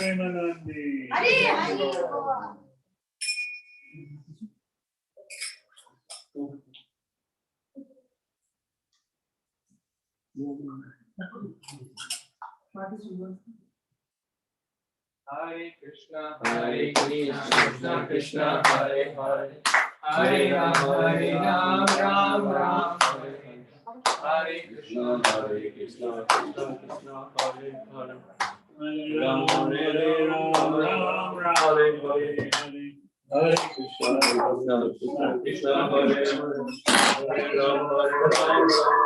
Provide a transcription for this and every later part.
Premanandi. Hare Krishna, Krishna Krishna, Hare Hare, Hare Ram, Ram Ram, Hare Hare. Hare Krishna, Krishna Krishna, Hare Hare, Ram Hare Ram, Ram Hare Hare. Hare Krishna, Krishna Krishna, Hare Hare, Hare Ram, Ram Hare Hare.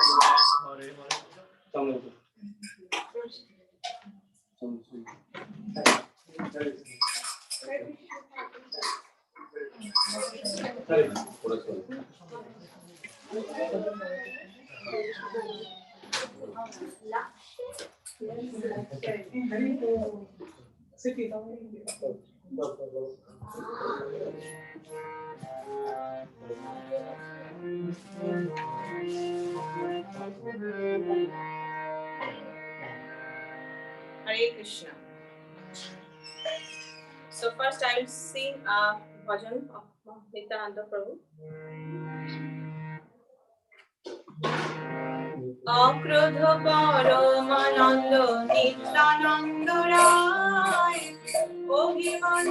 Hare Krishna. So first I will sing a bhajan of Nityananda Prabhu. Akrodh Paramanand Nityananda Rai Ohiman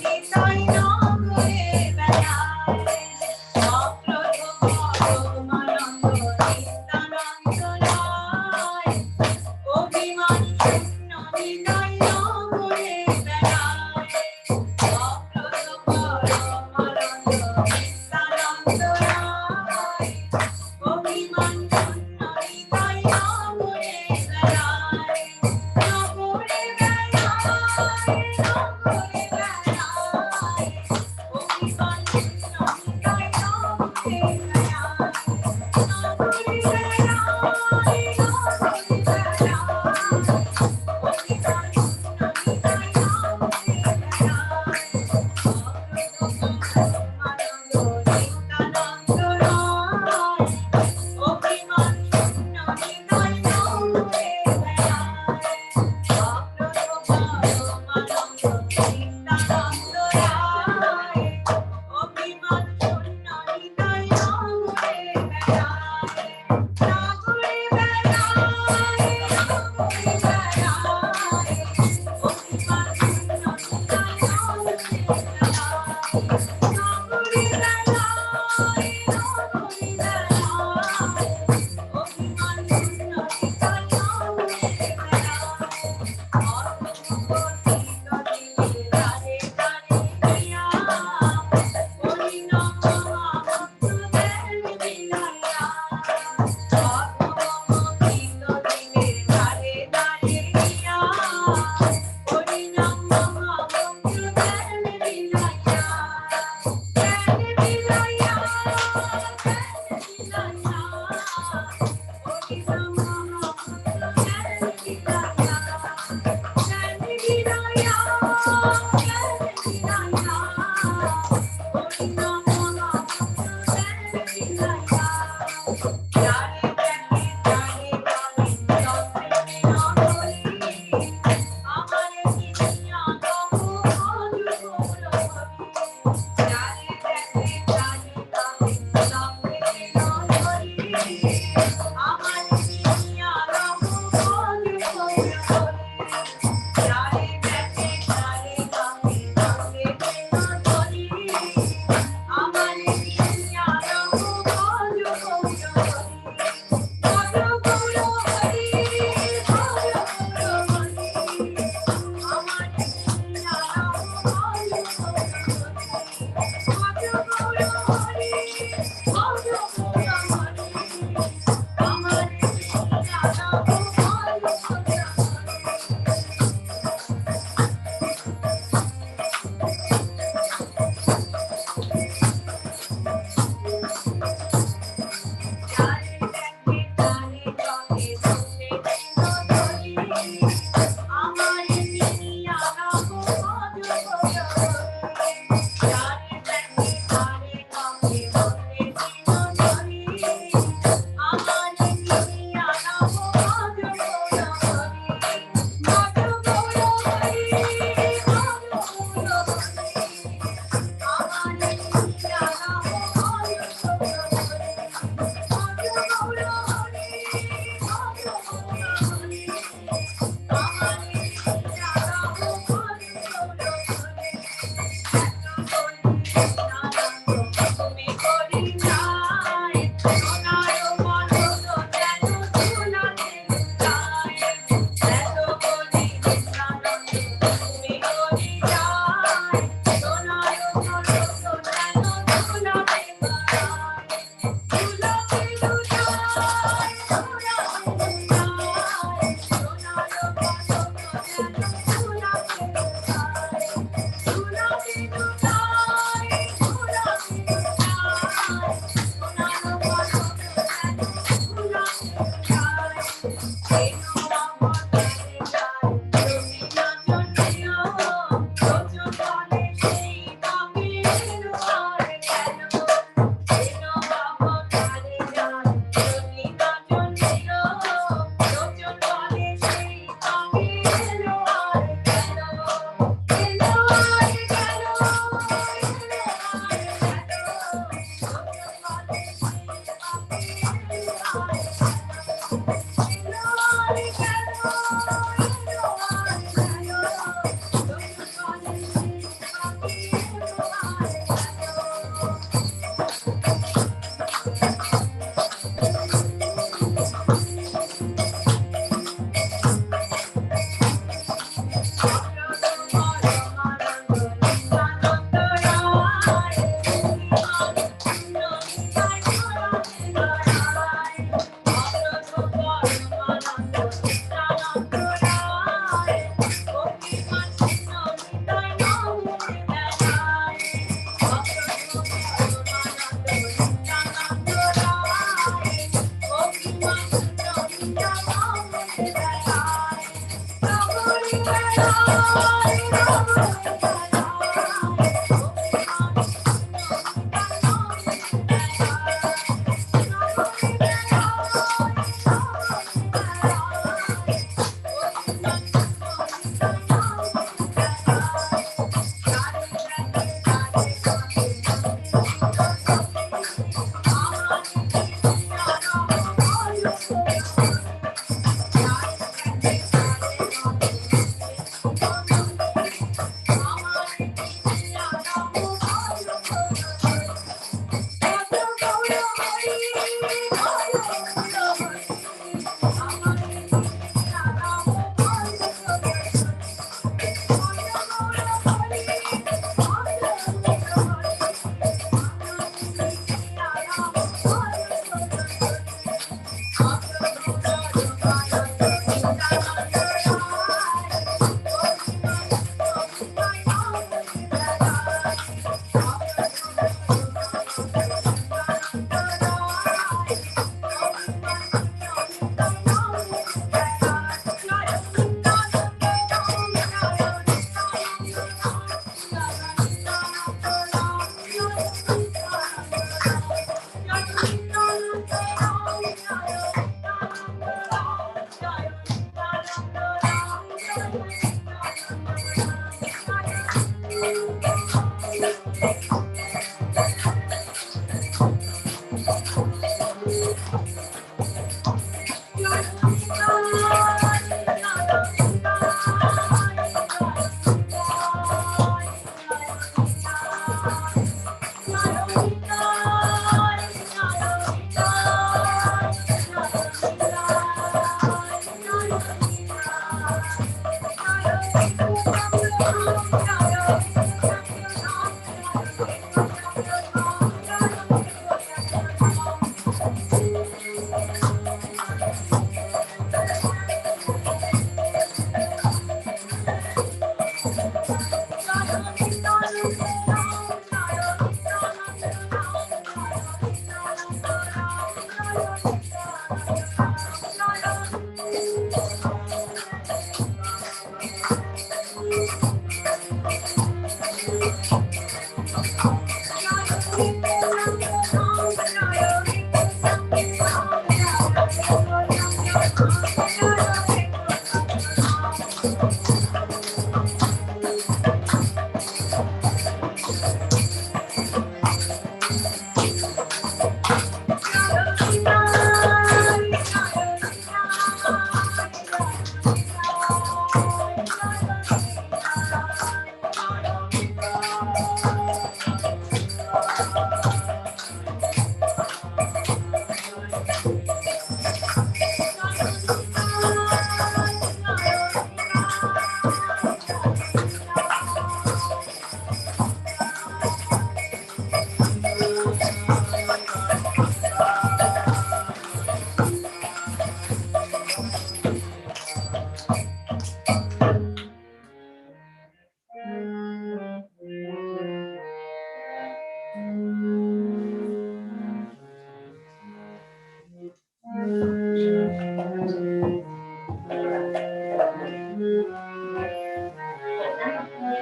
Nitai Nagare Belai Akrodh Paramanand Nityananda Rai Ohiman Nitai Nagare Belai Akrodh Paramanand Nityananda Rai Ohiman Nitai Nagare Belai Nagare Belai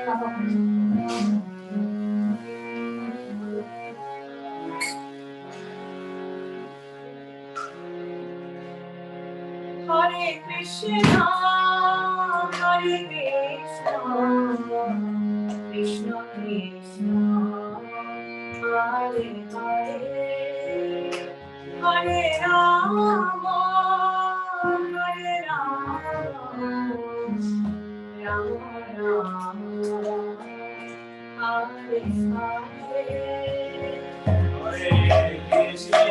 Hare Krishna, Hare Krishna, Krishna Krishna, Hare Hare, Hare Rama, Hare Rama, Rama Rama, Hare Hare. Hare Krishna.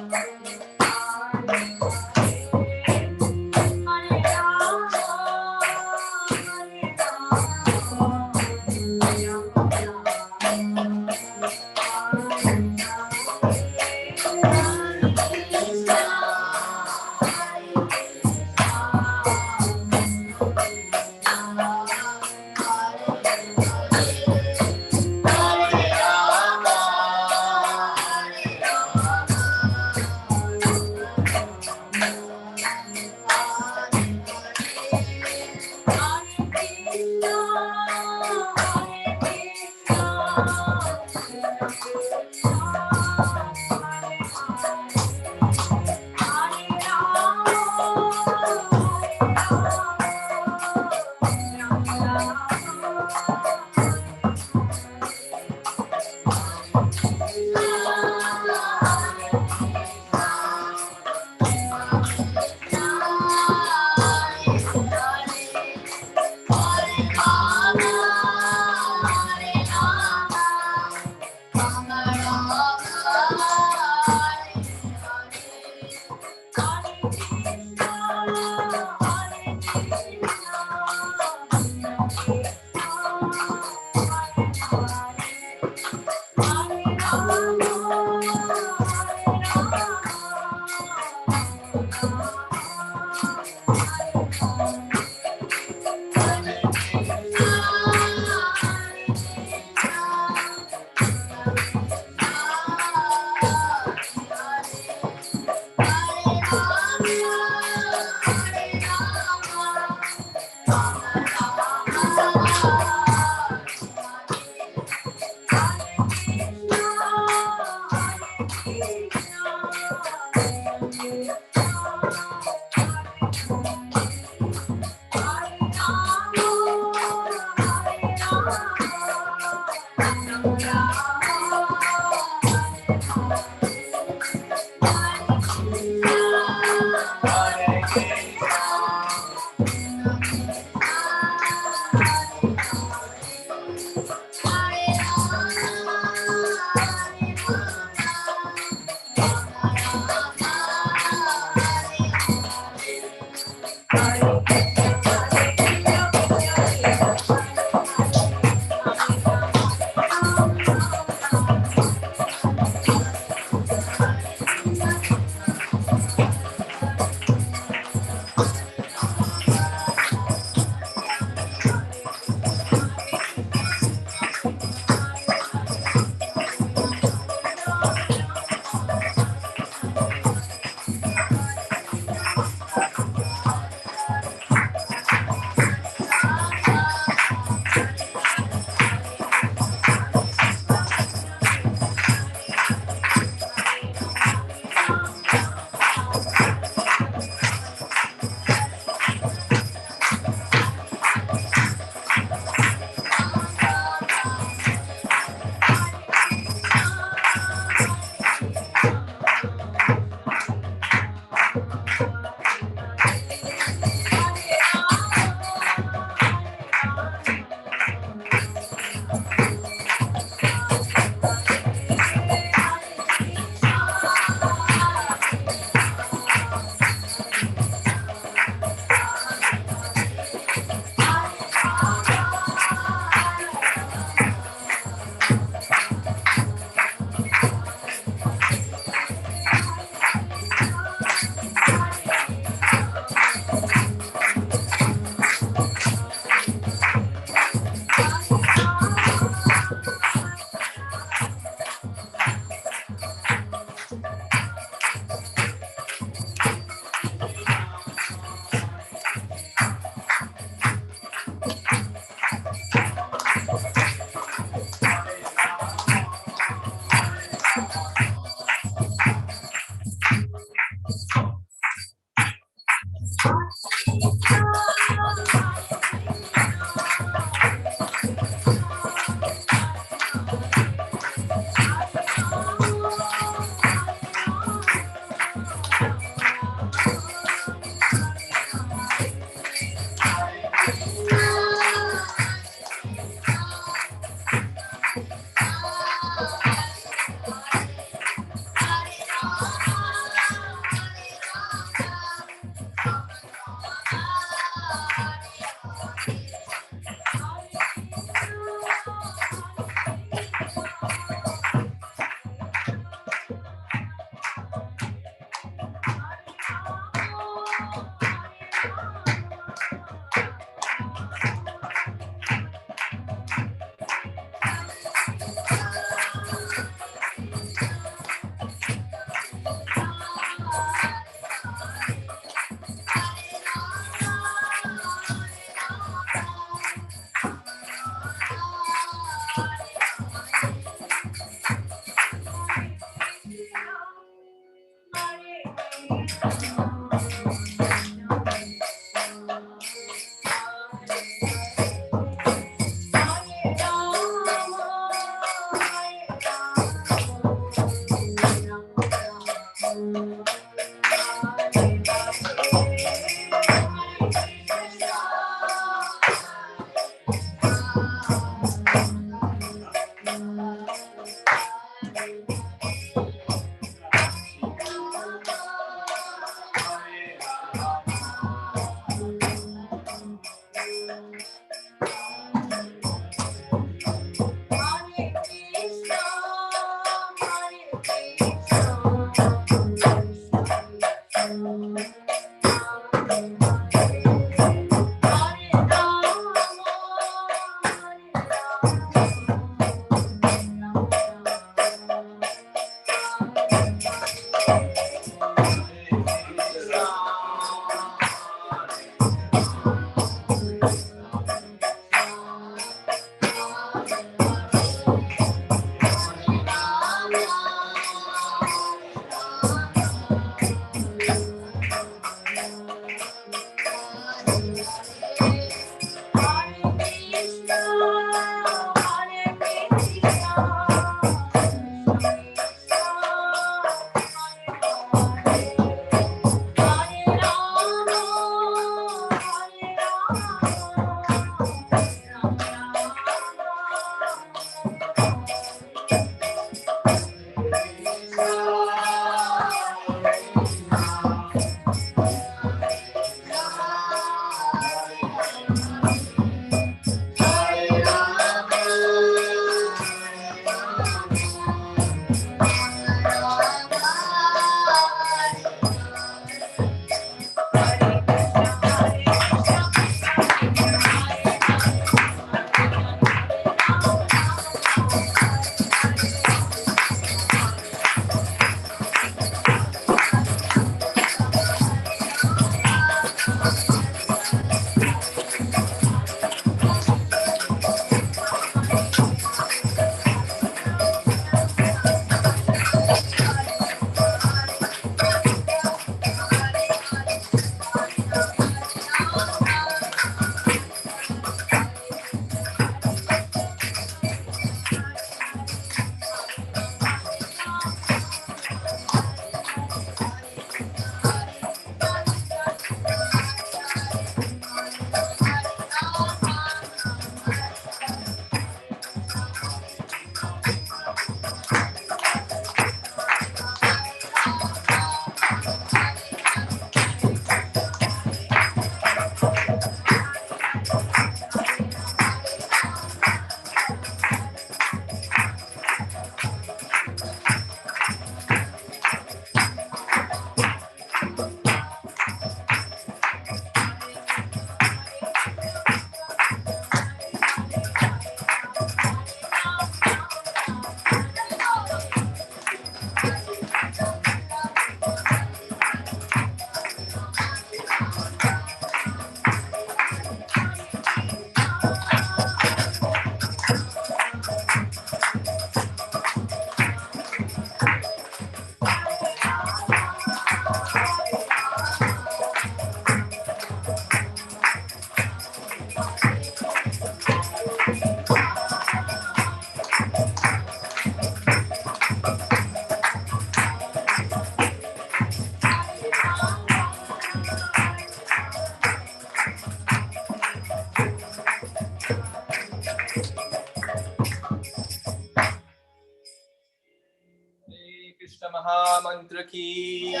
Krishna Mahamantra ki Jai.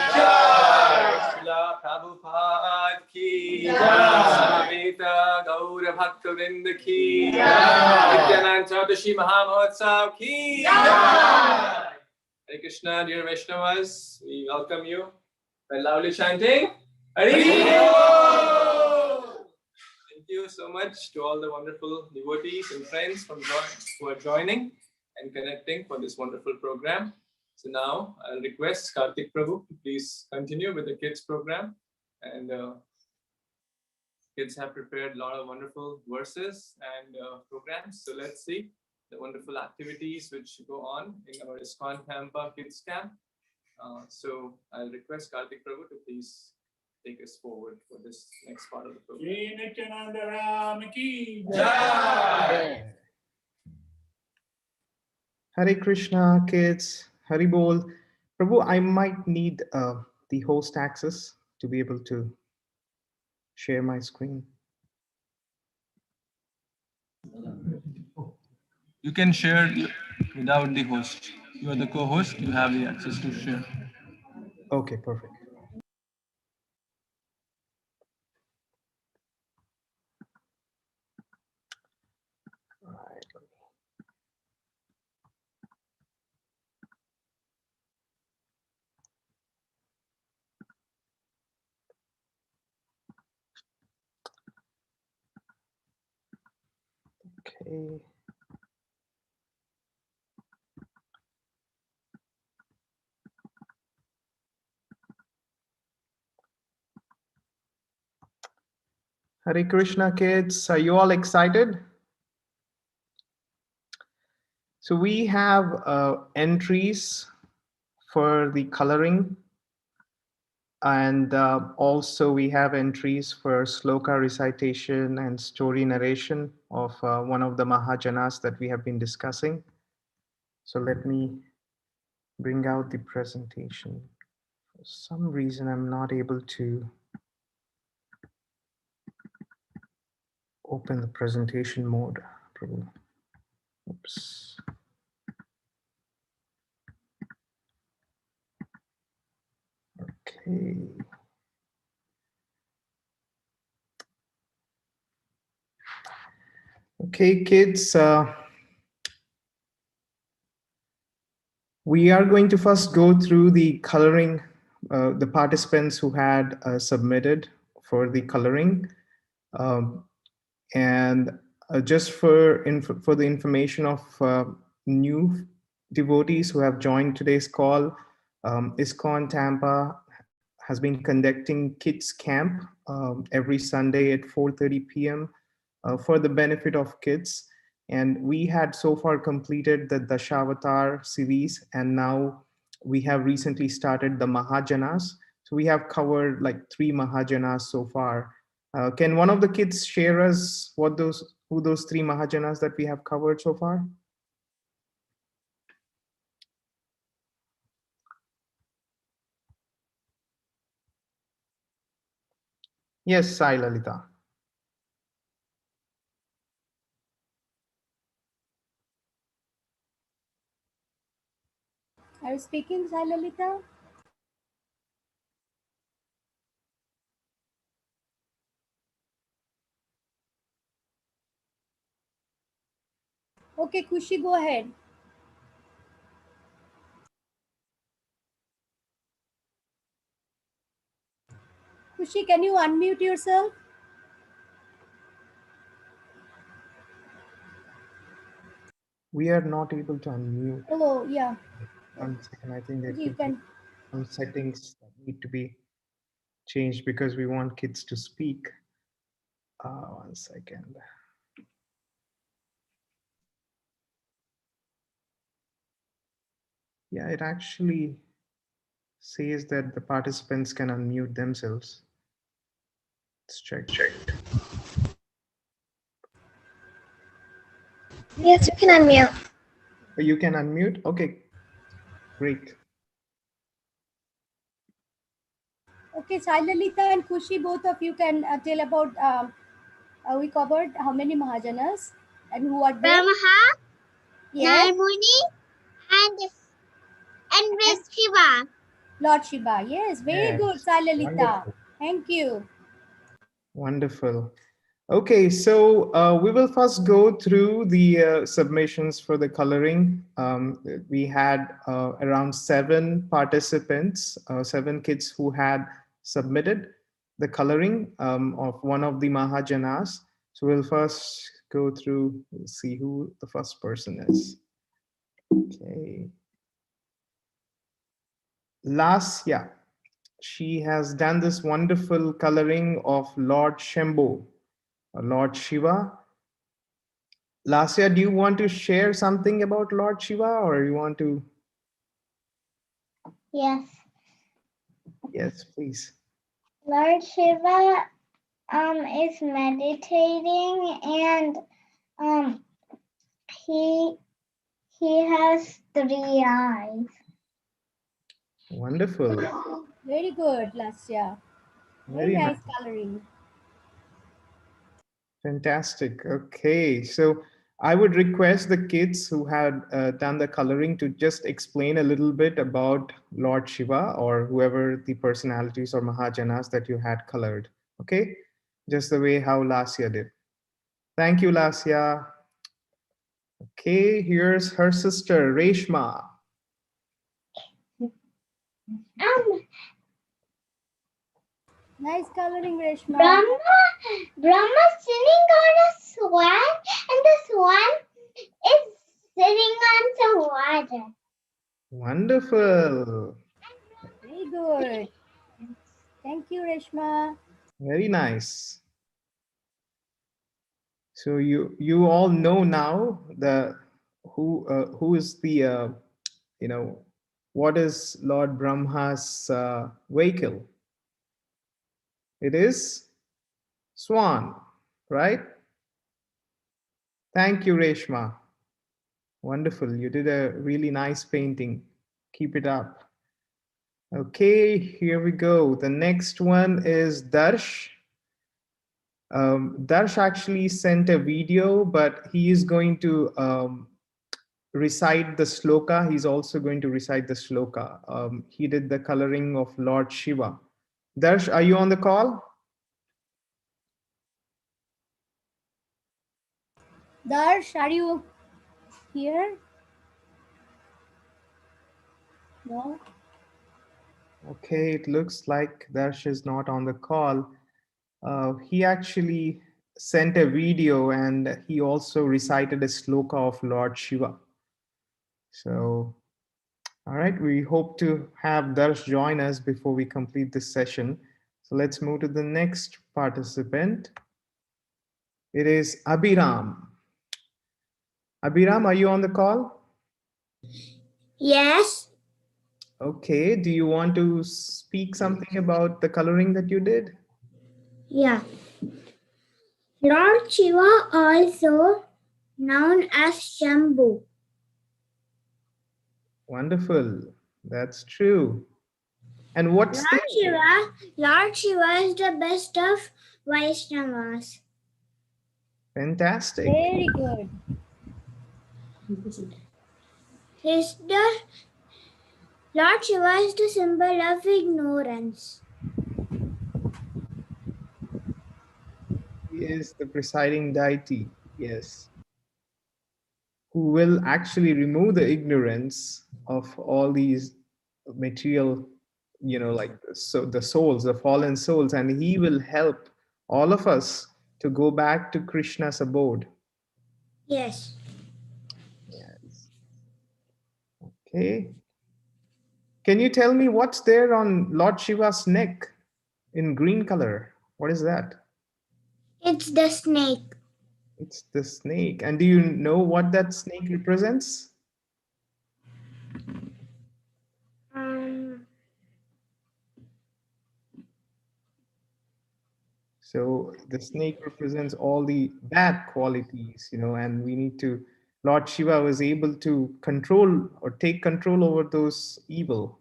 Srila Prabhupada ki Jai. Samaveta Gaura Bhakta Vrinda ki Jai. Nityananda Trayodashi Mahamahotsav ki Jai. Hare Krishna, dear Vaishnavas, we welcome you by loudly chanting Hari Bol. Thank you so much to all the wonderful devotees and friends who are joining and connecting for this wonderful program. So now I'll request Karthik Prabhu to please continue with the kids program. And kids have prepared a lot of wonderful verses and programs. So let's see the wonderful activities which go on in our ISKCON Tampa Kids Camp. So I'll request Karthik Prabhu to please take us forward for this next part of the program. Nityananda ki Jai. Hare Krishna, kids. Hari Bol. Prabhu, I might need the host access to be able to share my screen. You can share without the host. You are the co-host. You have the access to share. Okay, perfect. All right. Okay. Hare Krishna, kids. Are you all excited? So we have entries for the coloring, and also we have entries for Sloka Recitation and story narration of one of the Mahajanas that we have been discussing. So let me bring out the presentation. For some reason, I'm not able to open the presentation mode. Oops. Okay. Okay, kids. We are going to first go through the coloring, the participants who had submitted for the coloring. And just for the information of new devotees who have joined today's call, ISKCON Tampa has been conducting kids camp every Sunday at 4:30 p.m. For the benefit of kids. And we had so far completed the Dashavatar series, and now we have recently started the Mahajanas. So we have covered like 3 Mahajanas so far. Can one of the kids share us who those 3 Mahajanas that we have covered so far? Yes, Sai Lalita. Are you speaking, Sai Lalita? Okay, Kushi, go ahead. Kushi, can you unmute yourself? We are not able to unmute. Oh, yeah. 1 second. I think there You could be can. some settings that need to be changed because we want kids to speak. 1 second. Yeah, it actually says that the participants can unmute themselves. Let's check. Yes, you can unmute. Oh, you can unmute? Okay, great. Okay, Sai Lalita and Kushi, both of you can tell about, we covered how many Mahajanas and who are there? Brahma, Yes. Narmuni, and Shiva. Lord Shiva. Yes, very good, Yes. Sai Lalita. Wonderful. Thank you. Wonderful. Okay, so we will first go through the submissions for the coloring. We had around 7 participants, 7 kids who had submitted the coloring of one of the Mahajanas. So we'll first go through, we'll see who the first person is. Okay. Lasya, she has done this wonderful coloring of Lord Shambhu, Lord Shiva. Lasya, do you want to share something about Lord Shiva, or you want to? Yes. Yes, please. Lord Shiva is meditating, and he has 3 eyes. Wonderful. Very good, Lasya. Very Very nice coloring. fantastic. Okay, so I would request the kids who had done the coloring to just explain a little bit about Lord Shiva or whoever the personalities or Mahajanas that you had colored. Okay, just the way how Lasya did. Thank you, Lasya. Okay, here's her sister, Reshma. Nice coloring, Reshma. Brahma sitting on a swan, and the swan is sitting on some water. Wonderful. Very good. Thank you, Reshma. Very nice. So you all know now the who is the you know, what is Lord Brahma's vehicle? It is swan, right? Thank you, Reshma. Wonderful. You did a really nice painting. Keep it up. Okay, here we go. The next one is Darsh. Darsh actually sent a video, but he is going to recite the sloka. He's also going to recite the sloka. He did the coloring of Lord Shiva. Darsh, are you on the call? Darsh, are you here? No. Okay, it looks like Darsh is not on the call. He actually sent a video and he also recited a sloka of Lord Shiva. So, all right, we hope to have Darsh join us before we complete this session. So let's move to the next participant. It is Abhiram. Abhiram, are you on the call? Yes. Okay, do you want to speak something about the coloring that you did? Yeah. Lord Shiva, also known as Shambhu. Wonderful. That's true. And what's Lord Shiva is the best of Vaishnavas. fantastic? Very good. Lord Shiva is the symbol of ignorance. He is the presiding deity, yes, who will actually remove the ignorance of all these material, you know, like so the souls, the fallen souls, and he will help all of us to go back to Krishna's abode. Yes. Yes. Okay. Can you tell me what's there on Lord Shiva's neck in green color? What is that? It's the snake. It's the snake. And do you know what that snake represents? So the snake represents all the bad qualities, you know, and we need to, Lord Shiva was able to control or take control over those evil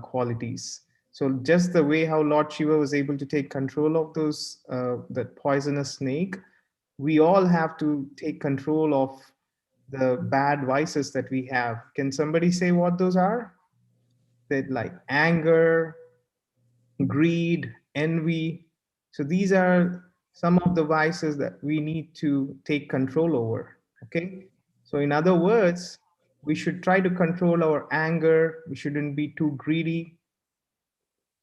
qualities. So just the way how Lord Shiva was able to take control of those, that poisonous snake, we all have to take control of the bad vices that we have. Can somebody say what those are? said like anger, greed, envy. So these are some of the vices that we need to take control over. Okay. So in other words, we should try to control our anger. We shouldn't be too greedy.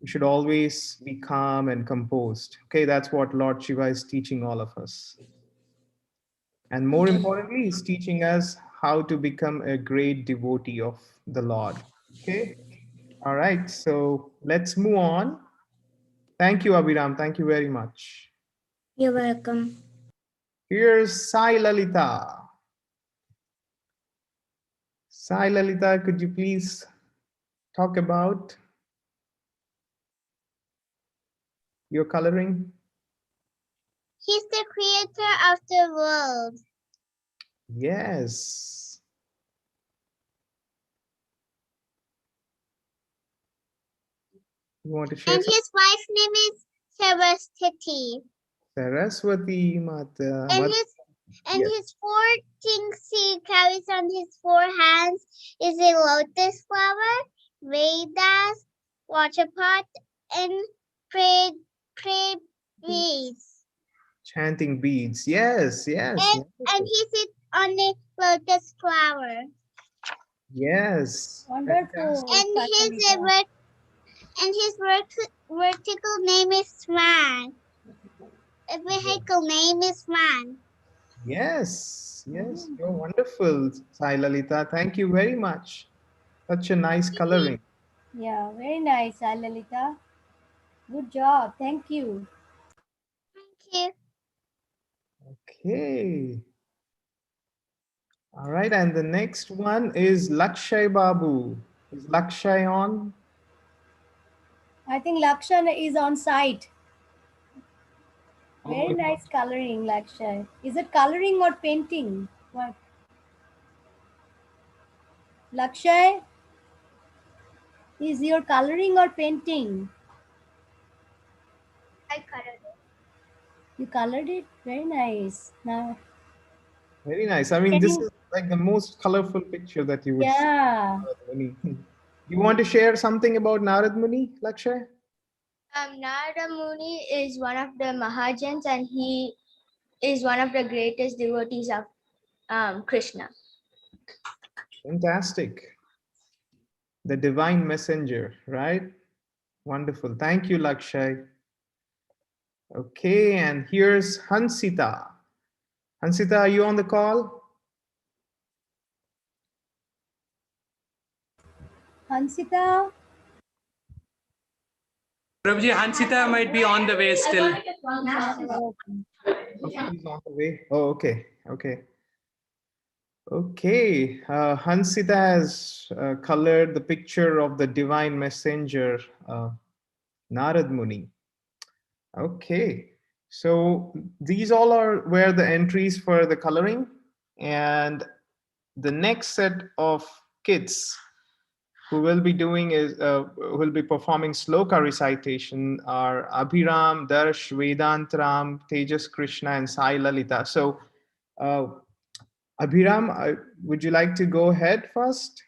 We should always be calm and composed. Okay. That's what Lord Shiva is teaching all of us. And more importantly, he's teaching us how to become a great devotee of the Lord. Okay. All right. So let's move on. Thank you, Abhiram. Thank you very much. You're welcome. Here's Sai Lalita. Sai Lalita, could you please talk about your coloring? He's the creator of the world. Yes. You want to share And some? his wife's name is Saraswati. Saraswati Mata. And Yes. his 4 things he carries on his 4 hands is a lotus flower, Vedas, water pot, and pray beads. Chanting beads. Yes, yes. And he sits on a lotus flower. Yes. Wonderful. And Sakalita. his vertical name is Swan. A vehicle name is Swan. Yes, yes. You're wonderful, Sai Lalita. Thank you very much. Such a nice coloring. Yeah, very nice, Lalita. Good job. Thank you. Thank you. Okay. All right. And the next one is Lakshay Babu. Is Lakshay on? I think Lakshan is on site. Very Oh, nice coloring, Lakshay. Is it coloring or painting? What? Lakshay, is your coloring or painting? I colored it. You colored it? Very nice. Now, very nice. I mean, can this you? is like the most colorful picture that you would see. Yeah. Narad Muni. You want to share something about Narad Muni, Lakshay? Narada Muni is one of the Mahajans and he is one of the greatest devotees of Krishna. Fantastic. The divine messenger, right? Wonderful. Thank you, Lakshay. Okay, and here's Hansita. Hansita, are you on the call? Hansita? Prabhuji, Hansita might be on the way still. Okay, he's on the way. Oh, okay. Okay. Okay. Hansita has colored the picture of the divine messenger, Narad Muni. Okay. So these all were the entries for the coloring. And the next set of kids who will be doing is who will be performing Sloka Recitation are Abhiram, Darsh, Vedantaram, Tejas Krishna, and Sai Lalita. So Abhiram, would you like to go ahead first?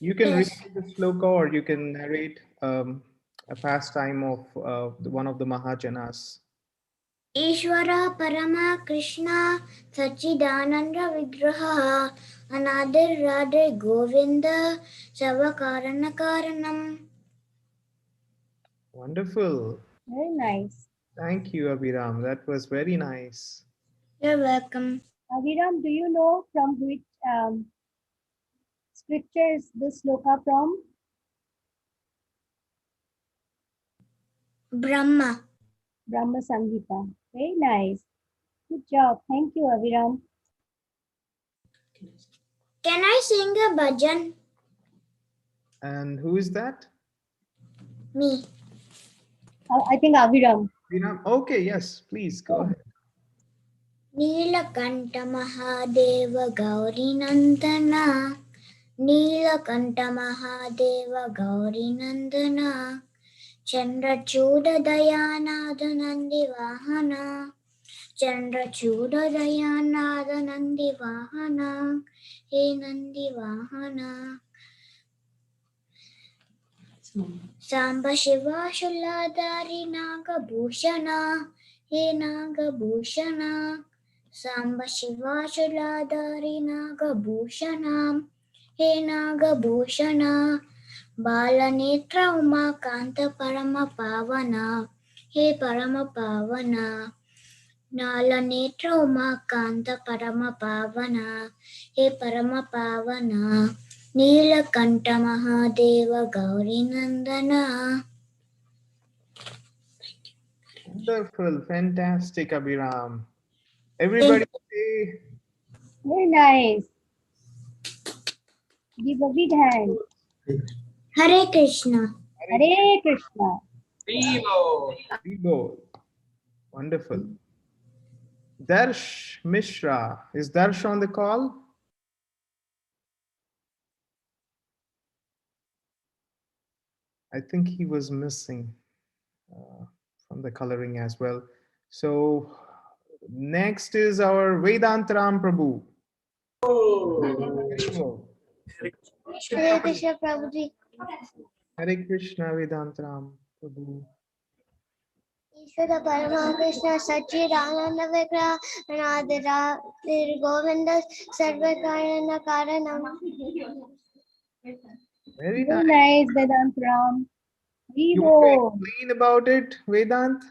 You can recite the sloka or you can narrate a pastime of one of the Mahajanas. Ishvara Parama Krishna Sachidananda Vigraha Anadir Radhe Govinda Savakarana Karanam. Wonderful. Very nice. Thank you, Abhiram. That was very nice. You're welcome. Aviram, do you know from which scripture is this sloka from? Brahma. Brahma Samhita. Very nice. Good job. Thank you, Aviram. Can I sing a bhajan? And who is that? Me. I think Aviram. Abhiram. Okay, yes, please go ahead. Neelakanta Mahadeva Gauri Nandana. Neelakanta Mahadeva Gauri Nandana. Chandrachuda Dayanada Nandi Vahana. Chandrachudadayana Nandi Vahana, He Nandi Vahana. Samba Shiva Shuladari Naga Bhushana, He Naga Bhushana. Samba Shiva Shuladari Naga Bhushana, He Naga Bhushana. Balanitra Umakanta Parama Pavana, He Parama Pavana. Nalanitra Umakanta Parama Pavana, He Parama Pavana. Nilakanta Mahadeva Gauri Nandana. Wonderful, fantastic, Abhiram. Everybody say Very nice. Give a big hand. Hare Krishna. Hare Krishna. Vivo. Vibo. Wonderful. Darsh Mishra. Is Darsh on the call? I think he was missing from the coloring as well. So next is our Vedantaram Prabhu. Hare Krishna Prabhuji. Hare Krishna Vedantaram Prabhu. Ishvara Parama Krishna Sachidananda Vigraha Anadira Govinda Sarvakarana Karanam. Very Very nice. nice, Vedantaram. You want to Vivo. explain about it, Vedant?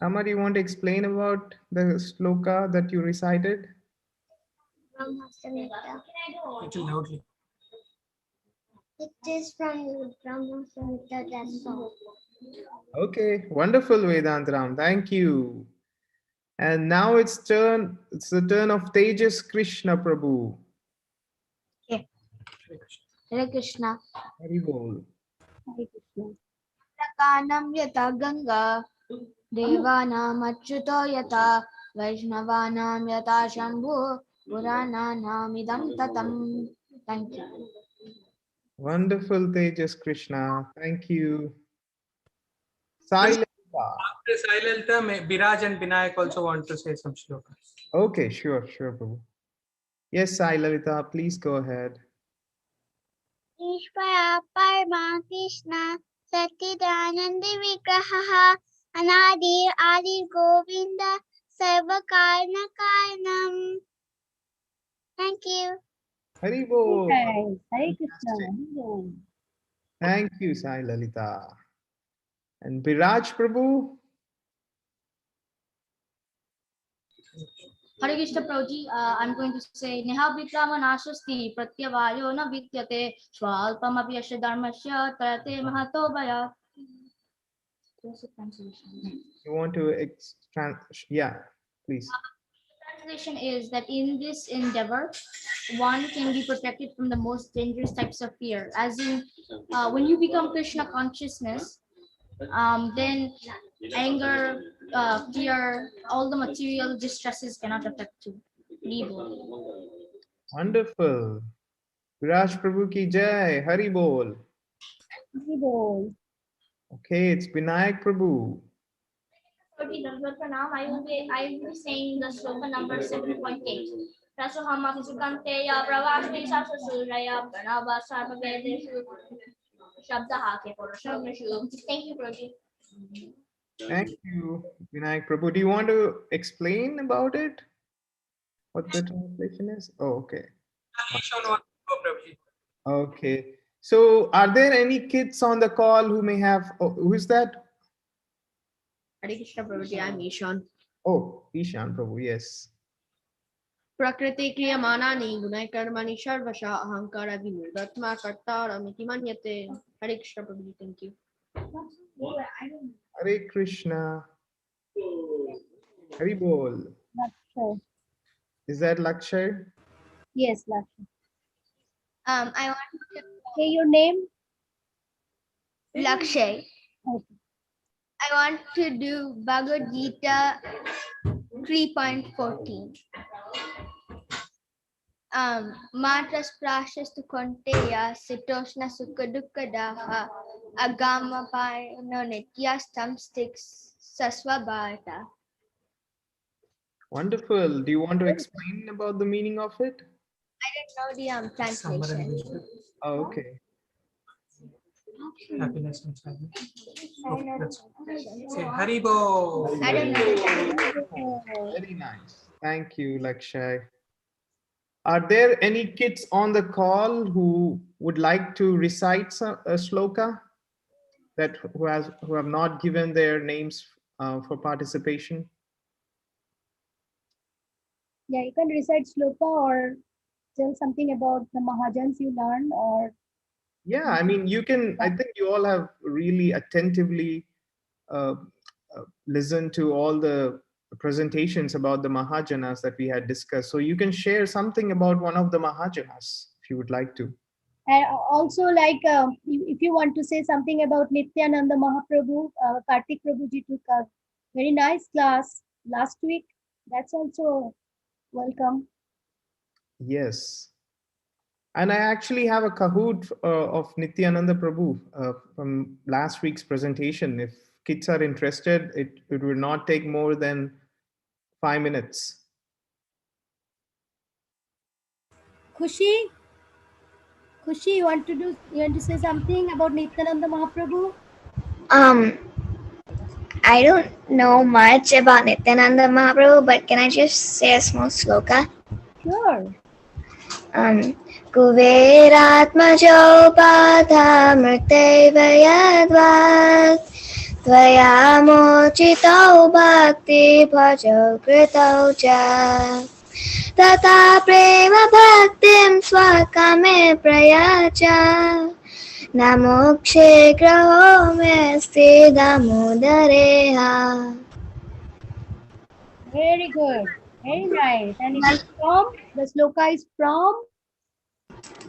Amar, you want to explain about the sloka that you recited? Brahmasamhita. Little loudly. It is from Brahmasamhita, that's all. Okay, wonderful, Vedantaram. Thank you. And now it's the turn of Tejas Krishna Prabhu. Hare Krishna. Hari Bol. Hare Krishna. Kanam yata Ganga, Devanam achyuto yata, Vaishnavanam yata Shambhu, Purananam idam tatam. Thank you. Wonderful, Tejas Krishna. Thank you. Silent. After Sailanta, Biraj and Binayak also want to say some shlokas. Okay, sure, Prabhu. Yes, Sai Lalita, please go ahead. Ishvara Parama Krishna Satchidananda Vigraha Anadir Adir Govinda Sarvakarna Karanam. Thank you. Hari Bol. Nice. Hare Krishna. Vivo. Thank you, Sai Lalita. And Biraj Prabhu. Hare Krishna Prabhuji, I'm going to say Neha Vikrama Nashasti Pratyavayo na Vidyate Swalpamapi Yasha Dharmasya Tarate Mahato Baya. What's the translation? You want to yeah, please. Translation is that in this endeavor, one can be protected from the most dangerous types of fear. As in, when you become Krishna consciousness, then anger, fear, all the material distresses cannot affect you. Wonderful. Viraj Prabhu ki jai. Hari Bol. Vivo. Okay, it's Vinayak Prabhu. I will be saying the sloka number 7.8. Rasohama Sukanteya Pravashmi Sasuraya Pranava Sarvavedeshu Shabdahake for Shabdashu. Thank you, Prabhu. Thank you, Vinayak Prabhu. Do you want to explain about it? What the translation is? Oh, okay. Ishan wants to go, Prabhuji. Okay. So are there any kids on the call who may have, oh, who is that? Hare Krishna Prabhuji, I'm Ishan. Oh, Ishan Prabhu, yes. Prakriti kriyamanani gunai karmani sarvasha ahankara vimudatma kartara miti manyate. Hare Krishna Prabhuji, thank you. Hare Krishna. Hari Bol. Lakshay. Is that Lakshay? Yes, Lakshay. I want Say your name. Lakshay. Okay. I want to do Bhagavad Gita 3.14. Matras prashastu konteya sitoshna sukadukadaha agama no nityastam sticks saswabhata. Wonderful. Do you want to explain about the meaning of it? I didn't know the translation. Oh, okay. Happiness and sadness. I know. Say Haribo. I don't know. Very nice. Thank you, Lakshay. Are there any kids on the call who would like to recite a shloka that who have not given their names for participation? Yeah, you can recite sloka or tell something about the Mahajans you learned, or Yeah, I mean, you can. I think you all have really attentively uh, listened to all the presentations about the Mahajanas that we had discussed. So you can share something about one of the Mahajanas if you would like to. and also like if you want to say something about Nityananda Mahaprabhu, Kartik Prabhuji took a very nice class last week. That's also welcome. Yes. And I actually have a Kahoot of Nityananda Prabhu from last week's presentation. If kids are interested, it will not take more than 5 minutes. Khushi, you want to say something about Nityananda Mahaprabhu? I don't know much about Nityananda Mahaprabhu, but can I just say a small sloka? Sure. कुबेरात्मजौ पादामृतैव यद्वत् त्वया मोचितौ भक्ति भजौ कृतौ च तथा प्रेम भक्तिं स्वकामे प्रयाच न मोक्षे ग्रहो मेऽस्ति दामोदरेहा. Very good. Very nice. And it is from, the sloka is from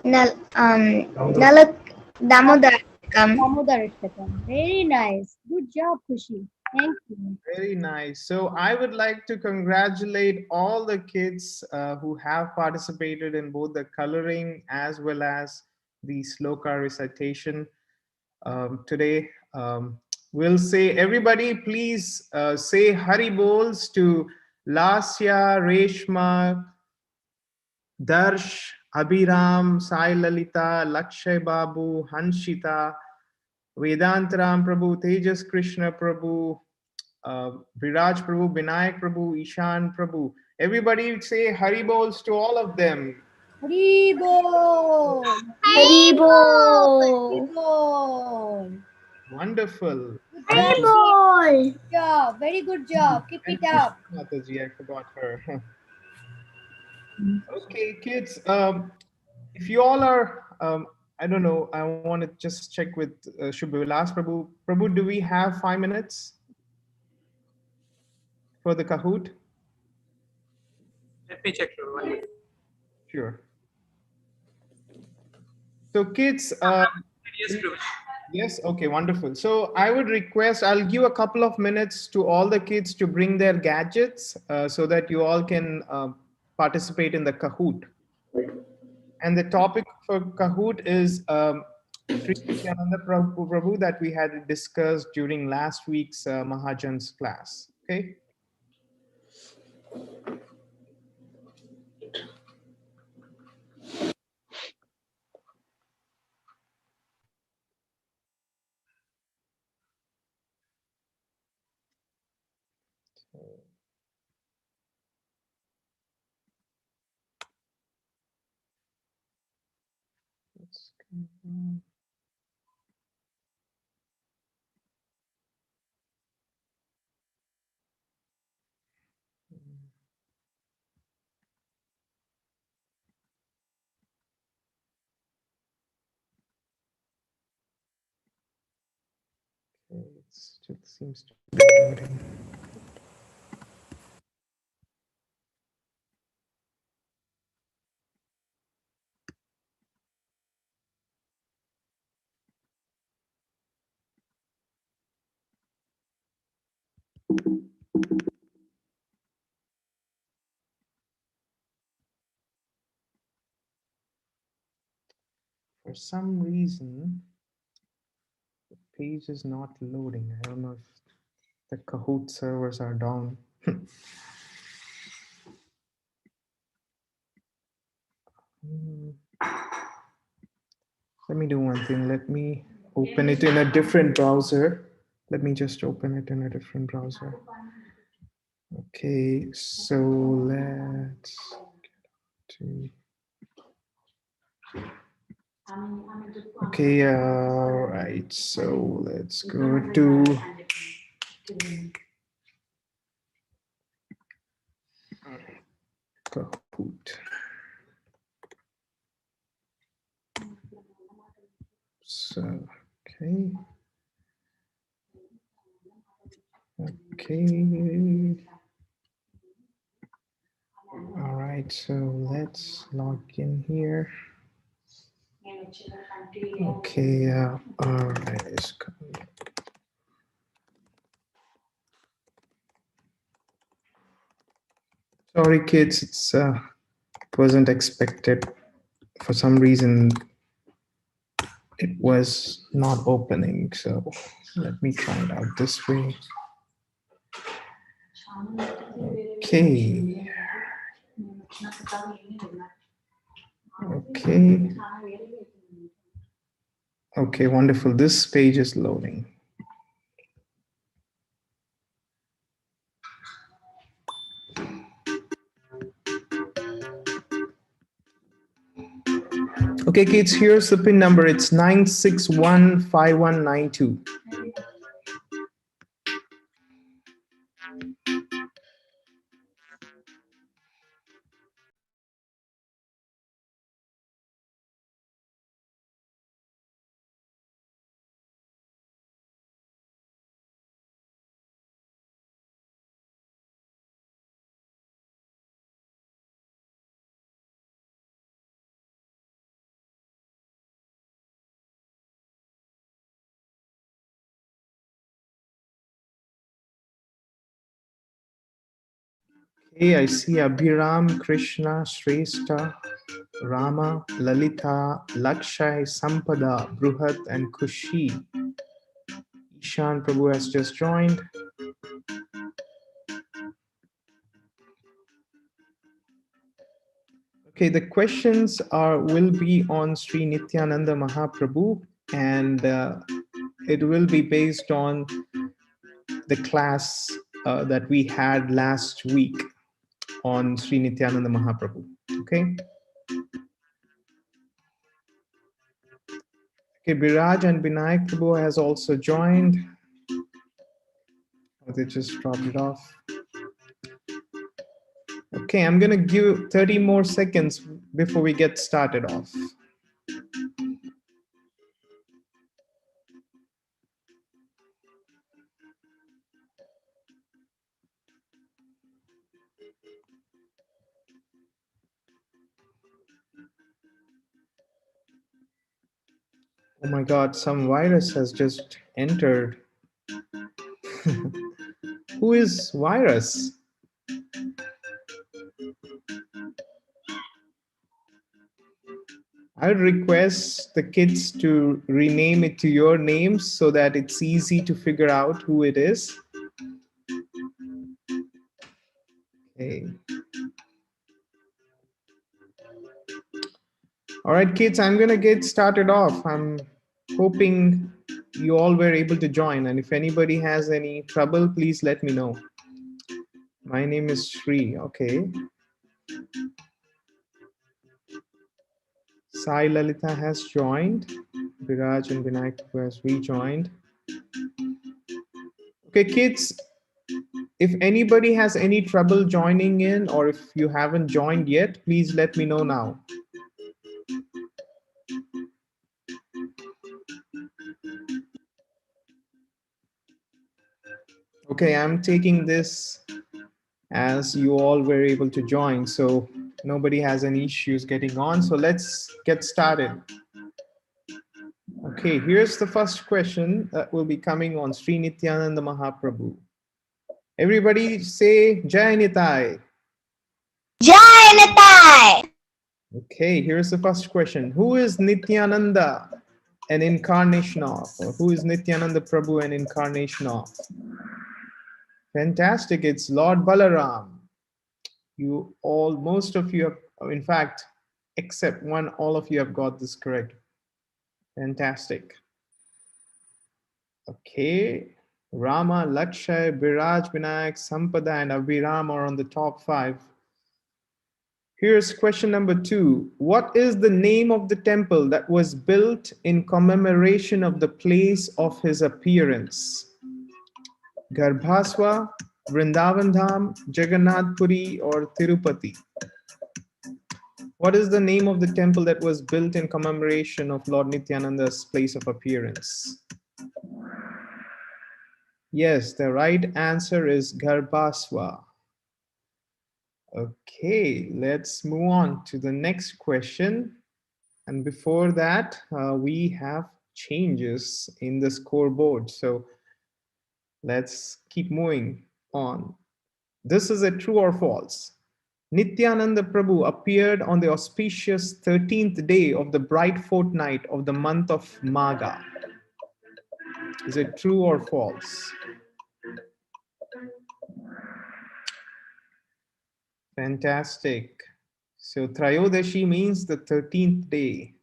Damodarakam. Damodarakam. Very nice. Good job, Khushi. Thank you. Very nice. So I would like to congratulate all the kids who have participated in both the coloring as well as the sloka recitation today. We'll say, everybody, please say Hari Bols to Lasya, Reshma, Darsh, Abhiram, Sai Lalita, Lakshay Babu, Hanshita, Vedantaram Prabhu, Tejas Krishna Prabhu, Viraj Prabhu, Binayak Prabhu, Ishan Prabhu. Everybody say Hari Bols to all of them. Hari Bol. Haribol. Bol. Wonderful. Haribol. Good job. Very good job. Keep it up. Mataji, I forgot her. Okay, kids. If you all are, I don't know, I want to just check with Shubha. We'll ask Prabhu. Prabhu, do we have 5 minutes for the Kahoot? Let me check your one. Sure. So kids, Yes, Prabhu. yes, okay, wonderful. So I would request, I'll give a couple of minutes to all the kids to bring their gadgets so that you all can participate in the Kahoot. And the topic for Kahoot is Sri Nityananda Prabhu that we had discussed during last week's Mahajan's class. Okay. Okay, it still seems to be loading. For some reason, the page is not loading. I don't know if the Kahoot servers are down. Let me do one thing. Let me open it in a different browser. Let me just open it in a different browser. Okay, so let's to. Okay, right. So let's go to. Kahoot. So, okay. Okay. All right, so let's log in here. Okay, all right. Sorry, kids, it wasn't expected. For some reason, it was not opening. So let me try it out this way. Okay. Okay. Okay, wonderful. This page is loading. Okay, kids, here's the PIN number. It's 9615192. Hey, I see Abhiram, Krishna, Shrestha, Rama, Lalita, Lakshay, Sampada, Bruhat, and Kushi. Ishan Prabhu has just joined. Okay, the questions will be on Sri Nityananda Mahaprabhu, and it will be based on the class that we had last week on Sri Nityananda Mahaprabhu. Okay. Okay, Biraj and Binayak Prabhu has also joined. Oh, they just dropped it off. Okay, I'm gonna give 30 more seconds before we get started off. Oh my God, some virus has just entered. Who is virus? I would request the kids to rename it to your names so that it's easy to figure out who it is. Okay. All right, kids, I'm going to get started off. I'm hoping you all were able to join. And if anybody has any trouble, please let me know. My name is Sri. Okay. Sai Lalita has joined. Viraj and Vinayak has rejoined. Okay, kids, if anybody has any trouble joining in or if you haven't joined yet, please let me know now. Okay, I'm taking this as you all were able to join, so nobody has any issues getting on. So let's get started. Okay, here's the first question that will be coming on Sri Nityananda Mahaprabhu. Everybody say Jai Nitai. Jai Nitai. Okay, here's the first question. Who is Nityananda, an incarnation of? Or who is Nityananda Prabhu, an incarnation of? Fantastic, it's Lord Balaram. You all, most of you have, in fact, except one. All of you have got this correct. Fantastic. Okay. Rama, Lakshay, Biraj, Vinayak, Sampada, and Abhiram are on the top 5. Here's question number 2. What is the name of the temple that was built in commemoration of the place of his appearance? Garbhaswa, Vrindavan Dham, Jagannath Puri, or Tirupati? What is the name of the temple that was built in commemoration of Lord Nityananda's place of appearance? Yes, the right answer is Garbhaswa. Okay, let's move on to the next question. And before that, we have changes in the scoreboard. So let's keep moving on. This is a true or false. Nityananda Prabhu appeared on the auspicious 13th day of the bright fortnight of the month of Magha. Is it true or false? Fantastic. So Trayodashi means the 13th day.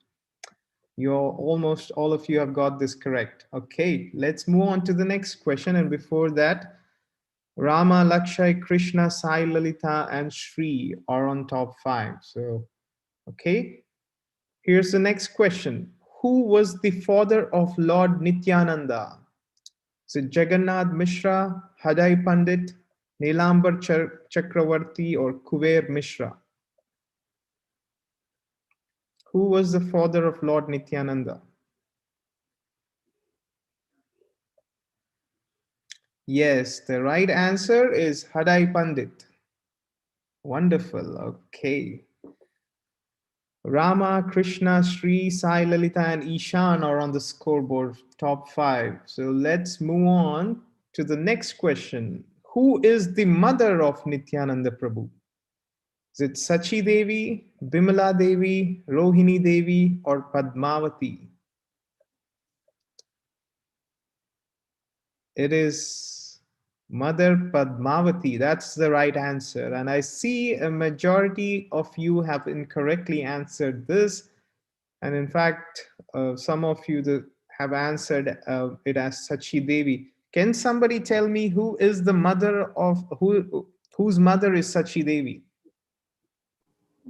You're almost all of you have got this correct. Okay, let's move on to the next question. And before that, Rama, Lakshay, Krishna, Sai, Lalita, and Shri are on top 5. So, okay. Here's the next question. Who was the father of Lord Nityananda? Is it Jagannath Mishra, Hadai Pandit, Nilambar Chakravarti, or Kuver Mishra? Who was the father of Lord Nityananda? Yes, the right answer is Hadai Pandit. Wonderful. Okay. Rama, Krishna, Sri, Sai, Lalita, and Ishan are on the scoreboard, top 5. So let's move on to the next question. Who is the mother of Nityananda Prabhu? Is it Sachi Devi, Bimala Devi, Rohini Devi, or Padmavati? It is Mother Padmavati. That's the right answer. And I see a majority of you have incorrectly answered this. And in fact, some of you that have answered it as Sachi Devi. Can somebody tell me who is the mother of, whose mother is Sachi Devi?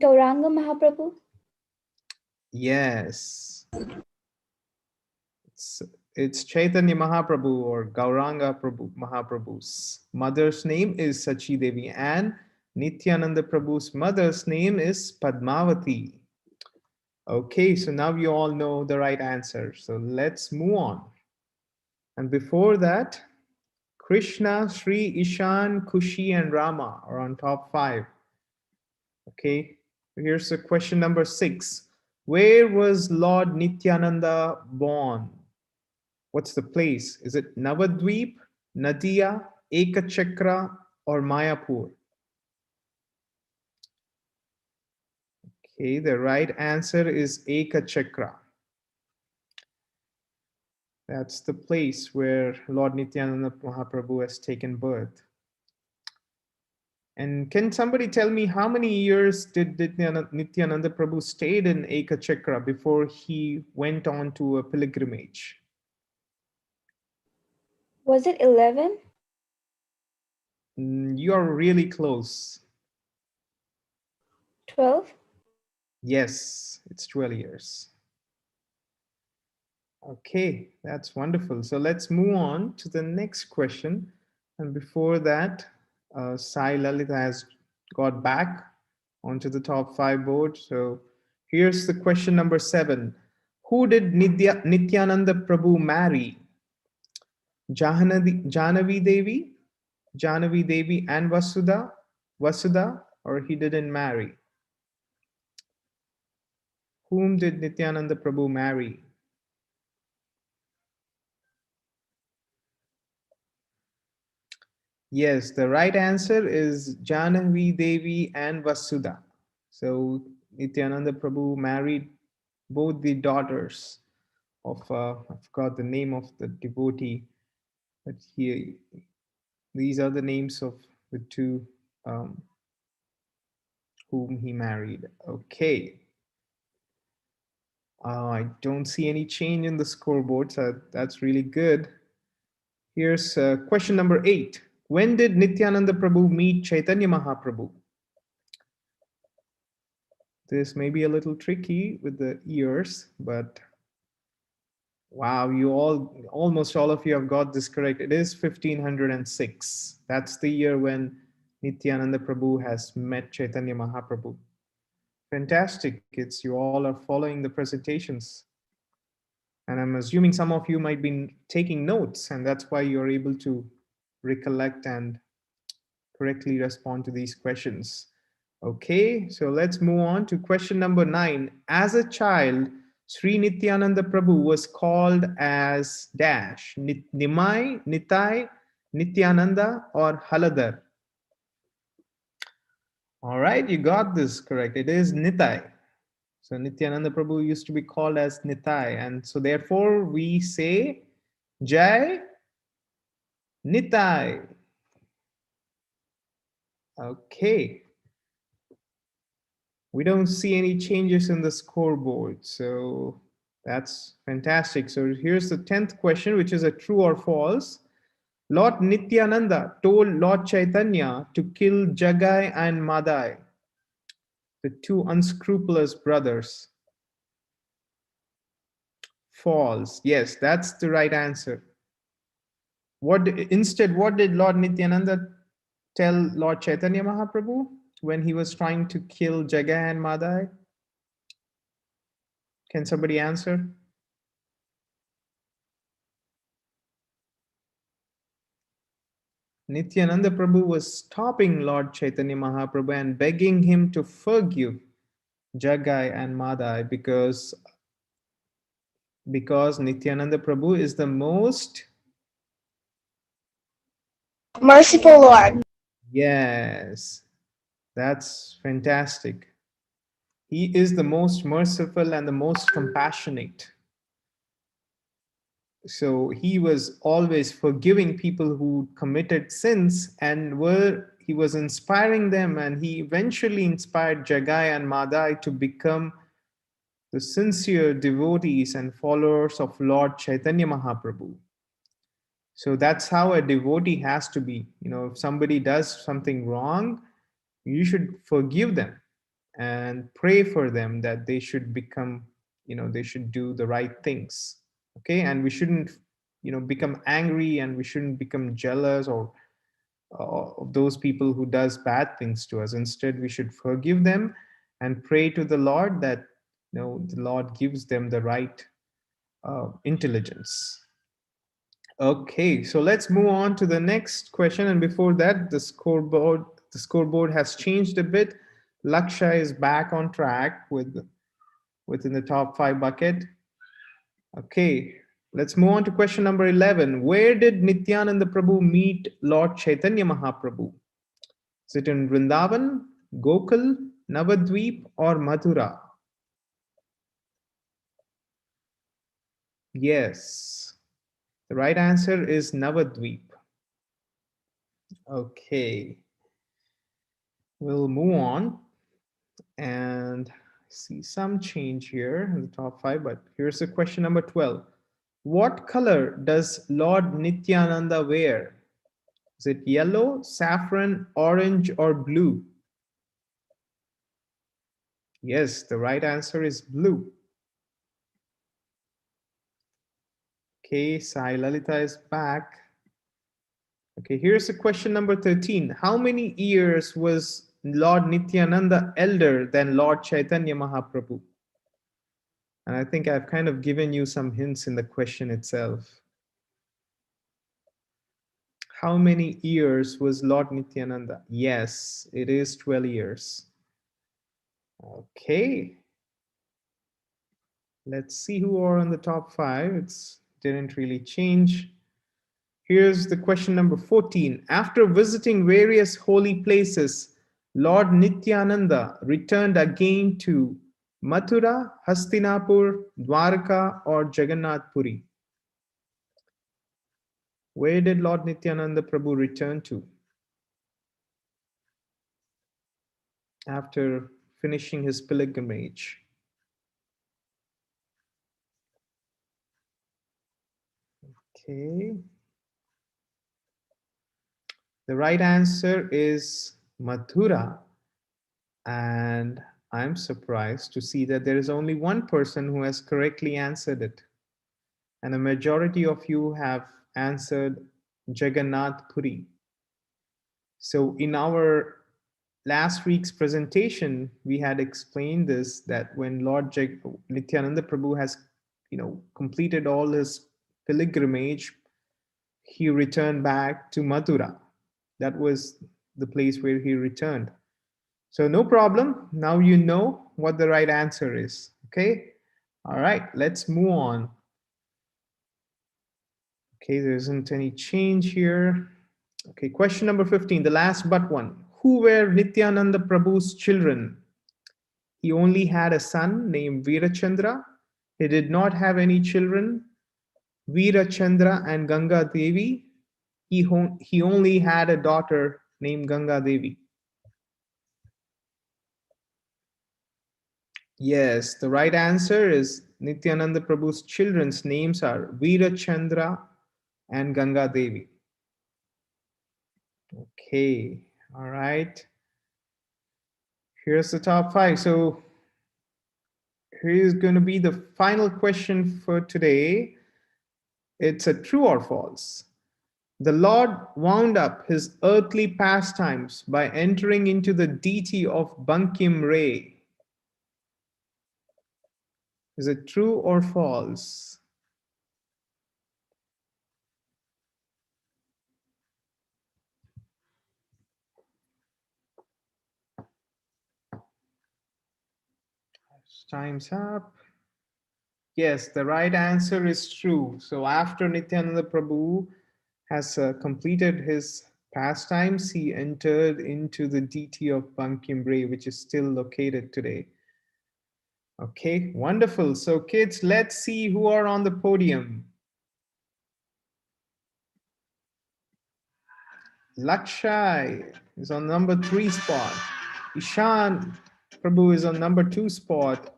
Gauranga Mahaprabhu? Yes. It's Chaitanya Mahaprabhu or Gauranga Prabhu, Mahaprabhu's mother's name is Sachi Devi, and Nityananda Prabhu's mother's name is Padmavati. Okay, so now you all know the right answer. So let's move on. And before that, Krishna, Sri, Ishan, Kushi, and Rama are on top 5. Okay, here's the question number 6. Where was Lord Nityananda born? What's the place? Is it Navadvip, Nadia, Ekachakra, or Mayapur? Okay, the right answer is Ekachakra. That's the place where Lord Nityananda Mahaprabhu has taken birth. And can somebody tell me how many years did Nityananda Prabhu stayed in Ekachakra before he went on to a pilgrimage? Was it 11? You are really close. 12? Yes, it's 12 years. Okay, that's wonderful. So let's move on to the next question. And before that, Sai Lalita has got back onto the top 5 board. So here's the question number 7. Who did Nityananda Prabhu marry? Jahnavi Devi, and Vasudha, or he didn't marry? Whom did Nityananda Prabhu marry? Yes, the right answer is Jahnavi Devi and Vasudha. So Nityananda Prabhu married both the daughters of, I forgot the name of the devotee, but these are the names of the two whom he married. Okay. I don't see any change in the scoreboard, so that's really good. Here's question number 8. When did Nityananda Prabhu meet Chaitanya Mahaprabhu? This may be a little tricky with the years, but wow, almost all of you have got this correct. It is 1506. That's the year when Nityananda Prabhu has met Chaitanya Mahaprabhu. Fantastic, kids. You all are following the presentations. And I'm assuming some of you might be taking notes, and that's why you're able to recollect and correctly respond to these questions. Okay, so let's move on to question number 9. As a child, Sri Nityananda Prabhu was called as dash, Nimai, Nitai, Nityananda, or Haladar. All right, you got this correct. It is Nitai. So Nityananda Prabhu used to be called as Nitai. And so therefore we say Jai Nitai. Okay. We don't see any changes in the scoreboard. So that's fantastic. So here's the 10th question, which is a true or false. Lord Nityananda told Lord Caitanya to kill Jagai and Madai, the two unscrupulous brothers. False. Yes, that's the right answer. Instead, what did Lord Nityananda tell Lord Chaitanya Mahaprabhu when he was trying to kill Jagai and Madai? Can somebody answer? Nityananda Prabhu was stopping Lord Chaitanya Mahaprabhu and begging him to forgive Jagai and Madai because Nityananda Prabhu is the most Merciful Lord. Yes, that's fantastic. He is the most merciful and the most compassionate. So he was always forgiving people who committed sins, and he was inspiring them, and he eventually inspired Jagai and Madai to become the sincere devotees and followers of Lord Chaitanya Mahaprabhu. So that's how a devotee has to be. If somebody does something wrong, you should forgive them and pray for them that they should become, they should do the right things. Okay, and we shouldn't, become angry, and we shouldn't become jealous or of those people who does bad things to us. Instead, we should forgive them and pray to the Lord that the Lord gives them the right intelligence. Okay, so let's move on to the next question. And before that, the scoreboard has changed a bit. Laksha is back on track within the top 5 bucket. Okay, let's move on to question number 11. Where did Nityananda Prabhu meet Lord Chaitanya Mahaprabhu? Is it in Vrindavan, Gokul, Navadvip, or Mathura? Yes, the right answer is Navadvip. Okay, we'll move on and see some change here in the top 5, but here's the question number 12. What color does Lord Nityananda wear? Is it yellow, saffron, orange, or blue? Yes, the right answer is blue. Okay, Sai Lalita is back. Okay, here's the question number 13. How many years was Lord Nityananda elder than Lord Chaitanya Mahaprabhu? And I think I've kind of given you some hints in the question itself. How many years was Lord Nityananda? Yes, it is 12 years. Okay. Let's see who are on the top 5. It didn't really change. Here's the question number 14. After visiting various holy places, Lord Nityananda returned again to Mathura, Hastinapur, Dwarka, or Jagannath Puri. Where did Lord Nityananda Prabhu return to after finishing his pilgrimage? Okay. The right answer is Mathura. And I'm surprised to see that there is only one person who has correctly answered it. And a majority of you have answered Jagannath Puri. So in our last week's presentation, we had explained this, that when Nityananda Prabhu has, completed all his pilgrimage, he returned back to Mathura. That was the place where he returned. So no problem. Now you know what the right answer is. Okay. All right. Let's move on. Okay. There isn't any change here. Okay. Question number 15, the last but one. Who were Nityananda Prabhu's children? He only had a son named Veerachandra. He did not have any children. Veerachandra and Ganga Devi. He only had a daughter named Ganga Devi. Yes, the right answer is Nityananda Prabhu's children's names are Veerachandra and Ganga Devi. Okay, all right. Here's the top 5. So here's going to be the final question for today. It's a true or false. The Lord wound up his earthly pastimes by entering into the deity of Bankim Ray. Is it true or false? Time's up. Yes, the right answer is true. So after Nityananda Prabhu has completed his pastimes, he entered into the deity of Bankim Ray, which is still located today. Okay, wonderful. So kids, let's see who are on the podium. Lakshai is on number 3 spot. Ishan Prabhu is on number 2 spot.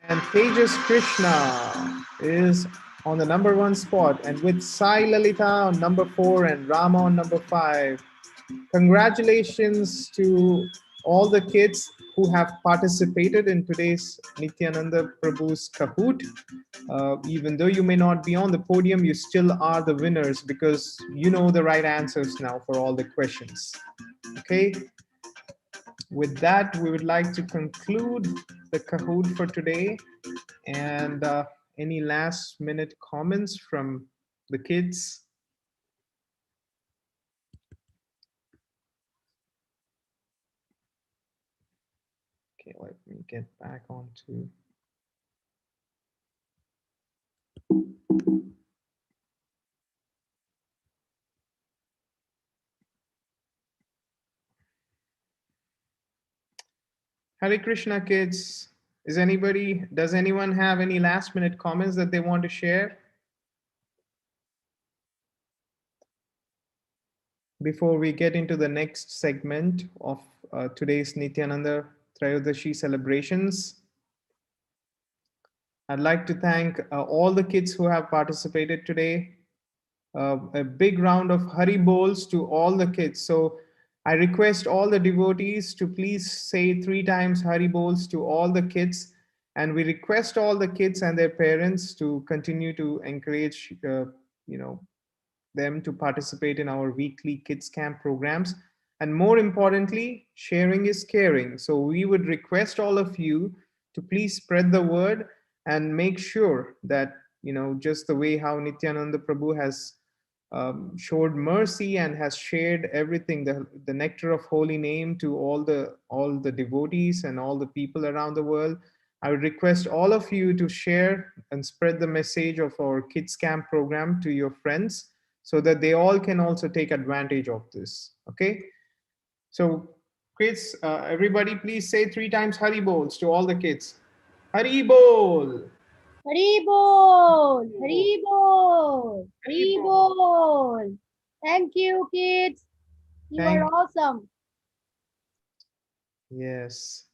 And Tejas Krishna is on the number 1 spot, and with Sai Lalita on number 4 and Rama on number 5. Congratulations to all the kids who have participated in today's Nityananda Prabhu's Kahoot. Even though you may not be on the podium, you still are the winners because you know the right answers now for all the questions. Okay. With that, we would like to conclude the Kahoot for today. And any last minute comments from the kids? Okay, let me get back onto. Hare Krishna, kids. Does anyone have any last minute comments that they want to share before we get into the next segment of today's Nityananda Trayodashi celebrations? I'd like to thank all the kids who have participated today. A big round of Hari Bols to all the kids. So I request all the devotees to please say 3 times Hari Bols to all the kids. And we request all the kids and their parents to continue to encourage, them to participate in our weekly kids camp programs. And more importantly, sharing is caring. So we would request all of you to please spread the word and make sure that, just the way how Nityananda Prabhu has showed mercy and has shared everything, the nectar of holy name to all the devotees and all the people around the world. I would request all of you to share and spread the message of our kids camp program to your friends so that they all can also take advantage of this. Okay, so kids, everybody please say 3 times Hari Bols to all the kids. Hari Bol. Hari Bol, Hari Bol, Hari Bol. Thank you, kids. You are awesome. Yes.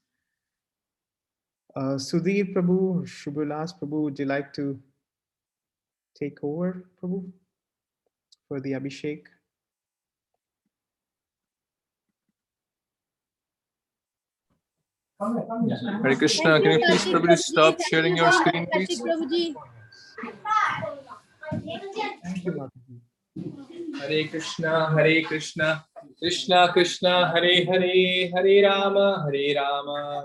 Sudhir Prabhu, Shubhalas Prabhu, would you like to take over, Prabhu, for the Abhishek? Hare Krishna, can you please Prabhu stop sharing your screen, please? Thank you, Mataji. Hare Krishna, Krishna Krishna, Hare Hare, Hare Rama,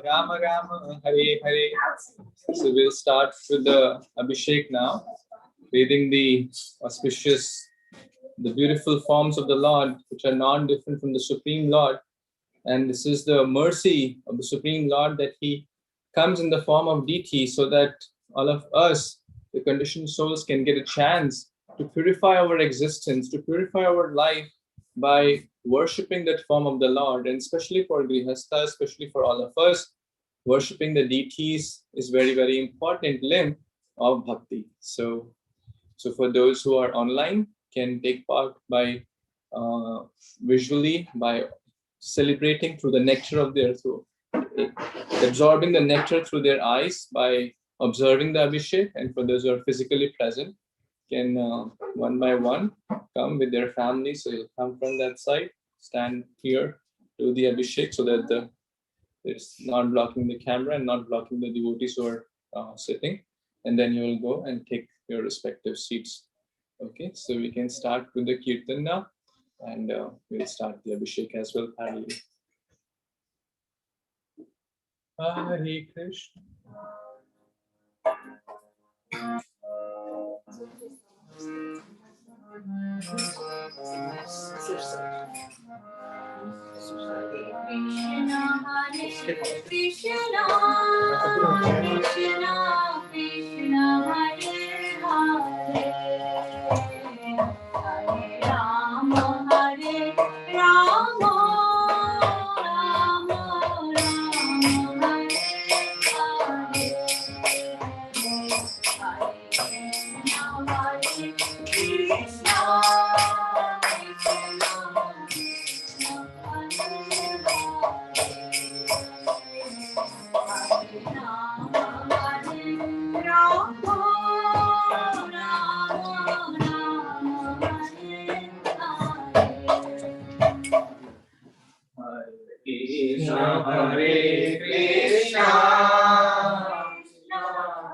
Rama Rama, Hare Hare. So we'll start with the Abhishek now, reading the auspicious, the beautiful forms of the Lord, which are non-different from the Supreme Lord. And this is the mercy of the Supreme Lord that he comes in the form of deity so that all of us, the conditioned souls, can get a chance to purify our existence, to purify our life by worshipping that form of the Lord. And especially for Grihastha, especially for all of us, worshipping the deities is very, very important limb of bhakti. So for those who are online, can take part by visually, by celebrating through the nectar of their throat, absorbing the nectar through their eyes by observing the Abhishek. And for those who are physically present, can one by one come with their family. So you'll come from that side, stand here, do the Abhishek so that it's not blocking the camera and not blocking the devotees who are sitting. And then you will go and take your respective seats. Okay, so we can start with the Kirtan now, and we'll start the Abhishek as well parallelly. Hare Krishna. Hare Krishna,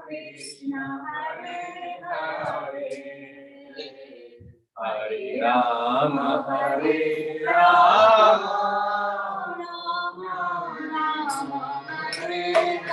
Krishna Hare Hare, Hare Rama, Hare Rama, Rama Hare Hare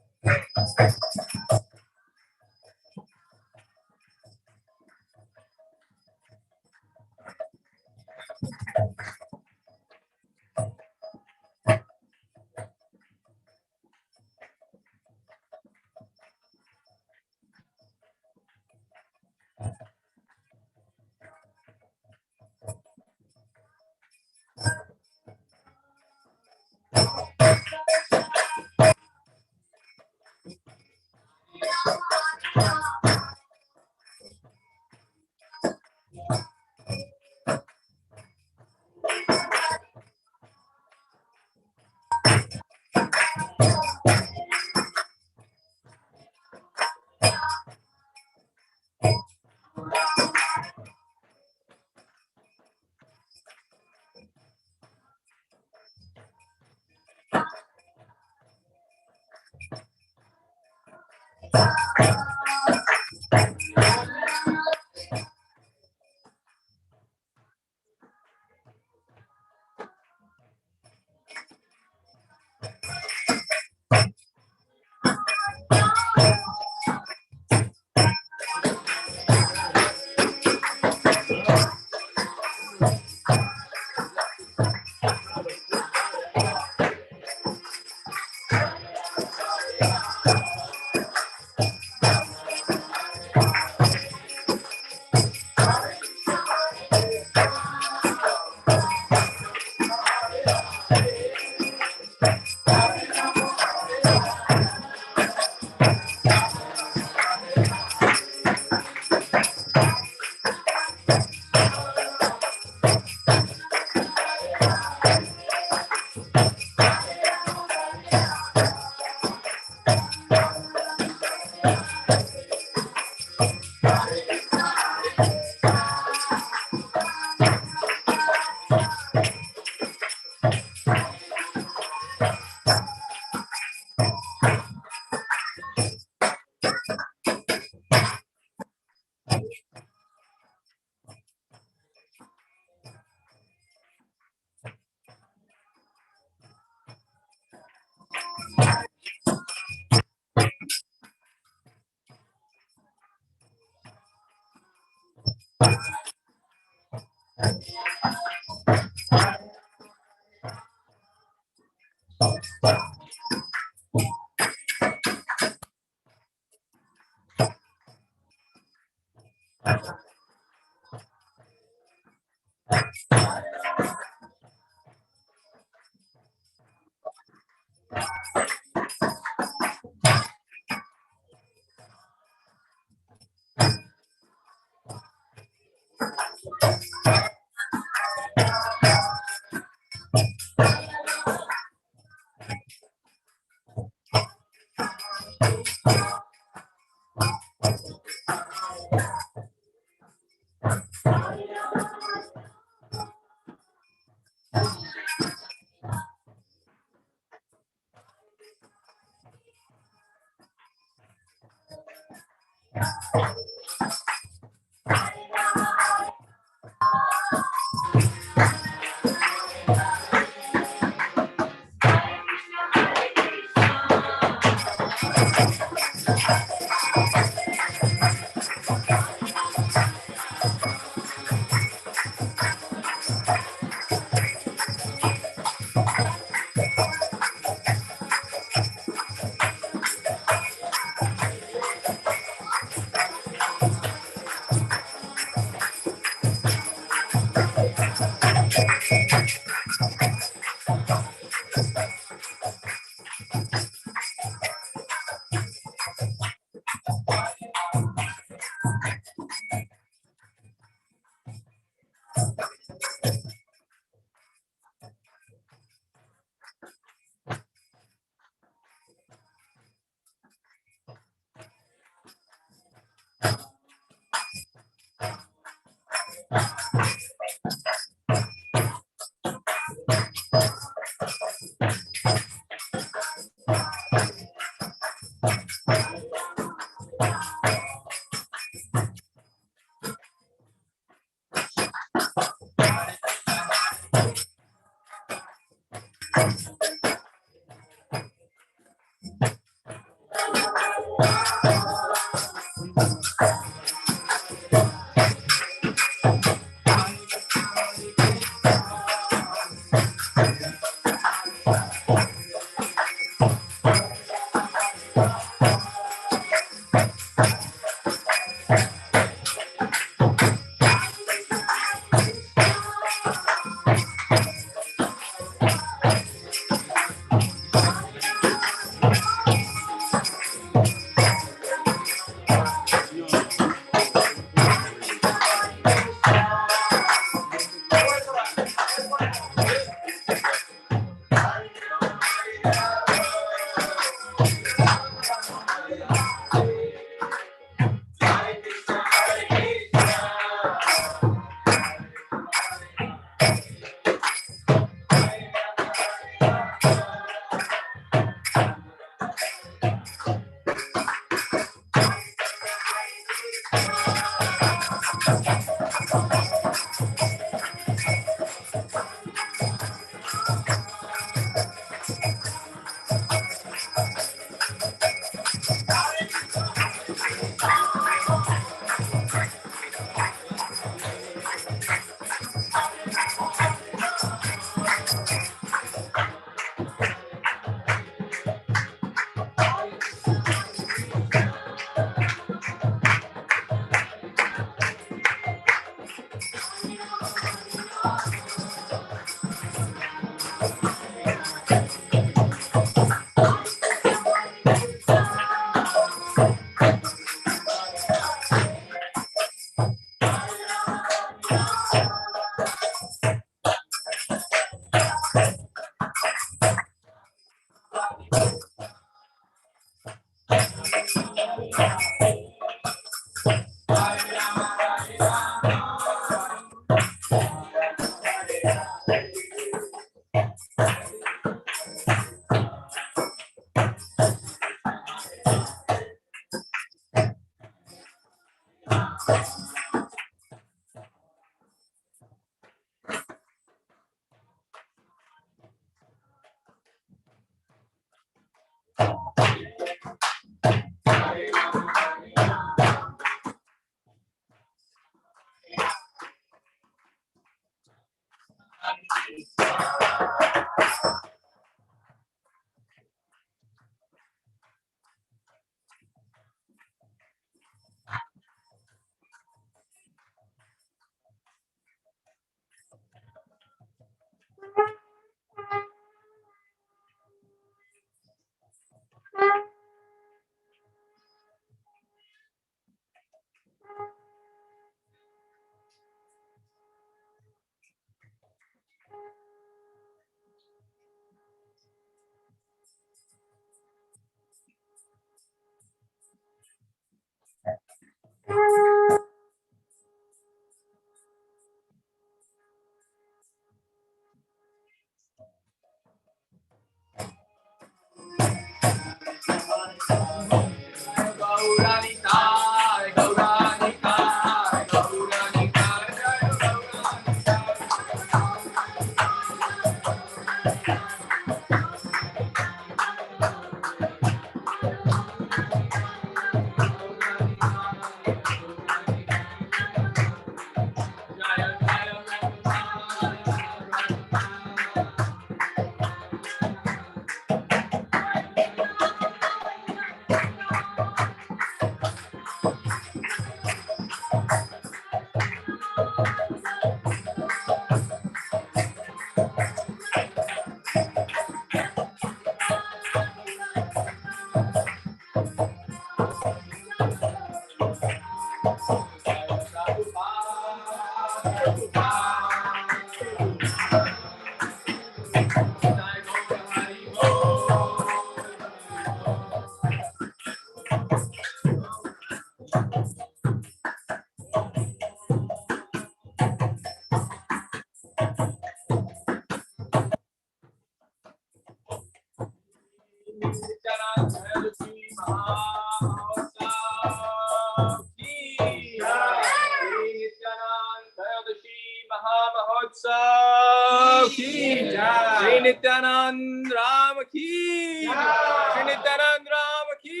Shri Nityananda Ram ki, Shri Nityananda Ram ki,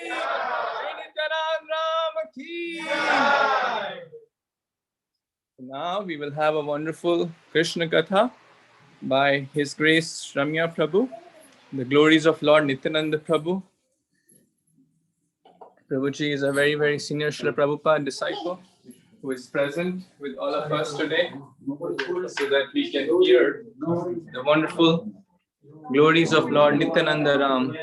Shri Now we will have a wonderful Krishna Katha by His Grace Ramya Prabhu, the glories of Lord Nityananda Prabhu. Prabhuji is a very, very senior Srila Prabhupada disciple who is present with all of us today so that we can hear the wonderful glories of Lord Nityananda Ram.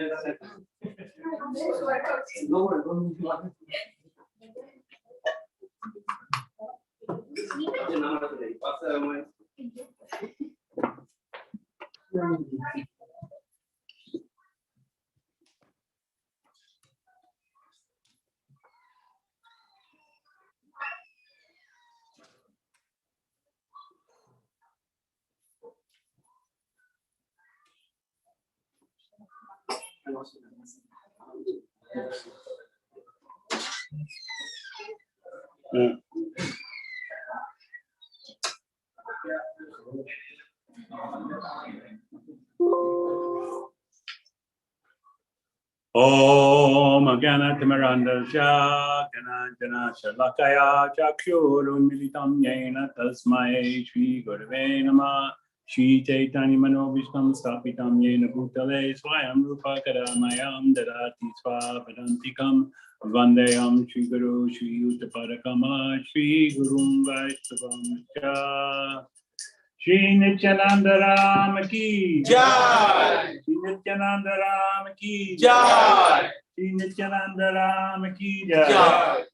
Om Ganatimirandasya Ganantana Shalakaya Chakshurun Militam Yena Tasmai Shri Gurave Nama Shri Chaitanya Manobishtam Stapitam Yena Bhutale Swayam Rupa Karamayam Dadati Swapadantikam Vandeyam Shri Guru Shri Uttaparakama Shri Gurum Vaishnavam Cha Shri Nityananda Ram Ki Jai. Shri Nityananda Ram Ki Jai. Shri Nityananda Ram Ki Jai.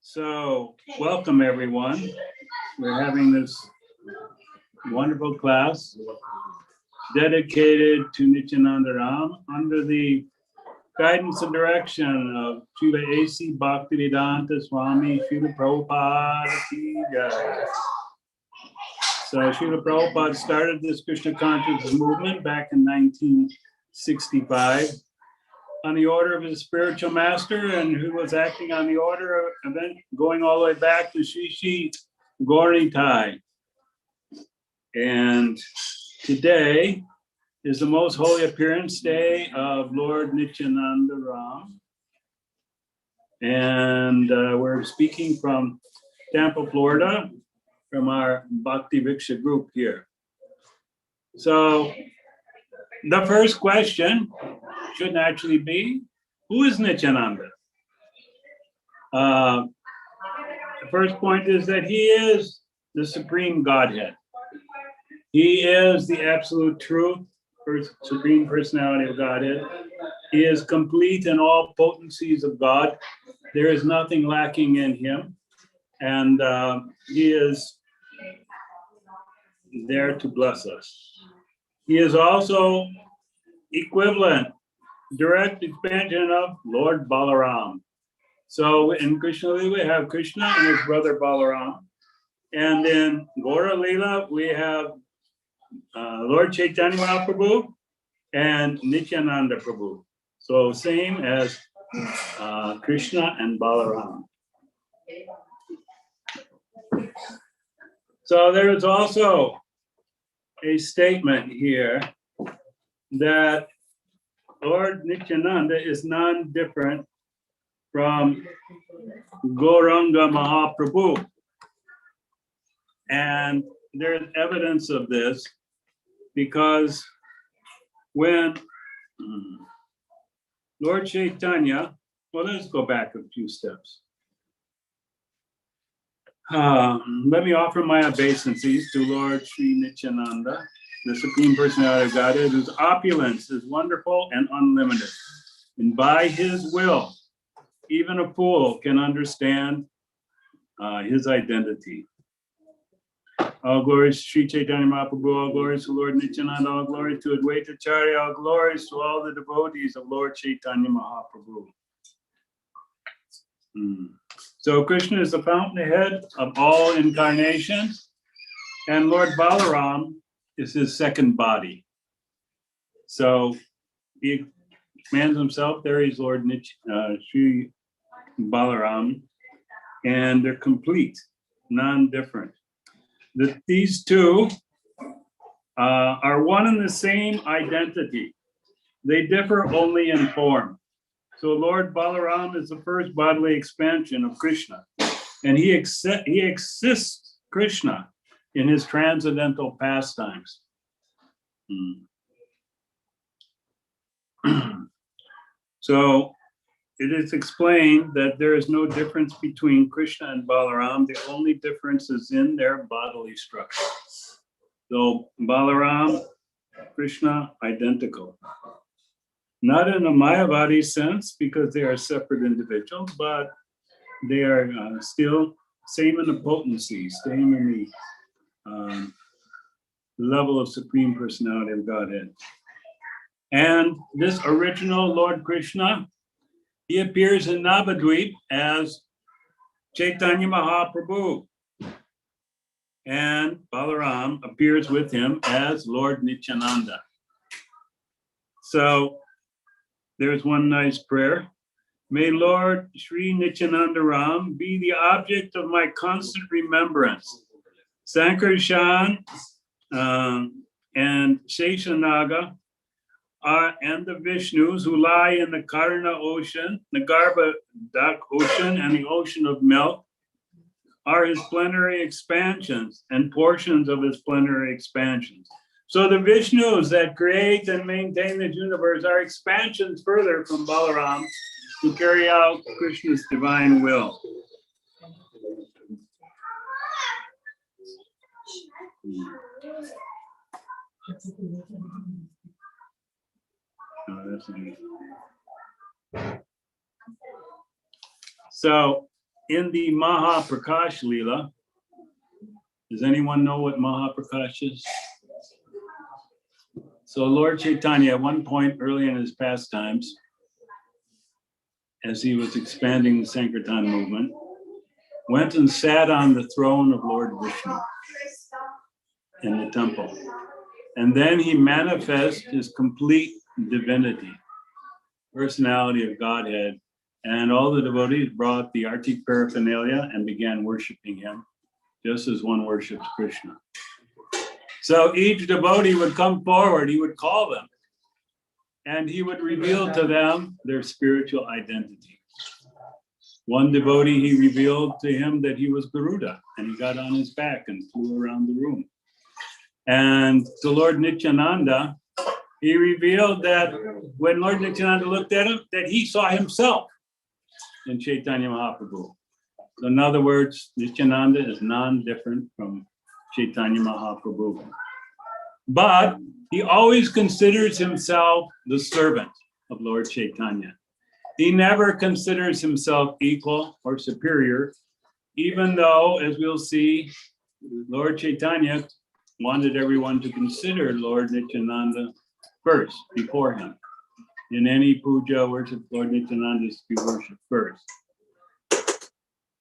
So, welcome everyone. We're having this wonderful class dedicated to Nityananda Ram under the guidance and direction of Srila A.C. Bhaktivedanta Swami Srila Prabhupada Ki Jai. So Srila Prabhupada started this Krishna consciousness movement back in 1965 on the order of his spiritual master, and who was acting on the order of going all the way back to Shri Gauranitai. And today is the most holy appearance day of Lord Nityananda Ram. And we're speaking from Tampa, Florida, from our Bhakti Viksha group here. So the first question should naturally be, who is Nityananda? The first point is that he is the Supreme Godhead. He is the absolute truth, Supreme Personality of Godhead. He is complete in all potencies of God. There is nothing lacking in him. And he is there to bless us. He is also equivalent, direct expansion of Lord Balaram. So in Krishna Lila, we have Krishna and his brother Balaram. And in Gaura Lila, we have Lord Caitanya Mahaprabhu and Nityananda Prabhu. So same as Krishna and Balaram. So there is also a statement here that Lord Nityananda is non-different from Gauranga Mahaprabhu. And there is evidence of this because when Lord Caitanya, well, let's go back a few steps. Let me offer my obeisances to Lord Sri Nityananda, the Supreme Personality of Godhead, whose opulence is wonderful and unlimited. And by his will, even a fool can understand his identity. All glories to Sri Chaitanya Mahaprabhu, all glories to Lord Nityananda, all glories to Advaita Acharya, all glories to all the devotees of Lord Chaitanya Mahaprabhu. So Krishna is the fountainhead of all incarnations, and Lord Balaram is his second body. So he expands himself, there he's Lord Sri Balaram, and they're complete, non-different. These two are one and the same identity. They differ only in form. So Lord Balaram is the first bodily expansion of Krishna. And he assists Krishna in his transcendental pastimes. So it is explained that there is no difference between Krishna and Balaram. The only difference is in their bodily structure. So Balaram, Krishna, identical. Not in a Mayavadi sense because they are separate individuals, but they are still same in the potency, same in the level of Supreme Personality of Godhead. And this original Lord Krishna, he appears in Navadvip as Caitanya Mahaprabhu. And Balaram appears with him as Lord Nityananda. So there's one nice prayer. May Lord Sri Nityananda Ram be the object of my constant remembrance. Sankarshan and Sheshanaga and the Vishnus who lie in the Karna ocean, the Garbhodak ocean, and the ocean of milk are his plenary expansions and portions of his plenary expansions. So the Vishnus that create and maintain this universe are expansions further from Balaram to carry out Krishna's divine will. So in the Mahaprakash Leela, does anyone know what Mahaprakash is? So Lord Caitanya, at one point early in his pastimes, as he was expanding the Sankirtan movement, went and sat on the throne of Lord Vishnu in the temple. And then he manifests his complete divinity, personality of Godhead, and all the devotees brought the arti paraphernalia and began worshiping him, just as one worships Krishna. So each devotee would come forward, he would call them, and he would reveal to them their spiritual identity. One devotee, he revealed to him that he was Garuda, and he got on his back and flew around the room. And to Lord Nityananda, he revealed that when Lord Nityananda looked at him, that he saw himself in Caitanya Mahaprabhu. So in other words, Nityananda is non-different from Caitanya Mahaprabhu. But he always considers himself the servant of Lord Caitanya. He never considers himself equal or superior, even though, as we'll see, Lord Caitanya wanted everyone to consider Lord Nityananda first, before him. In any puja worship, Lord Nityananda is to be worshipped first.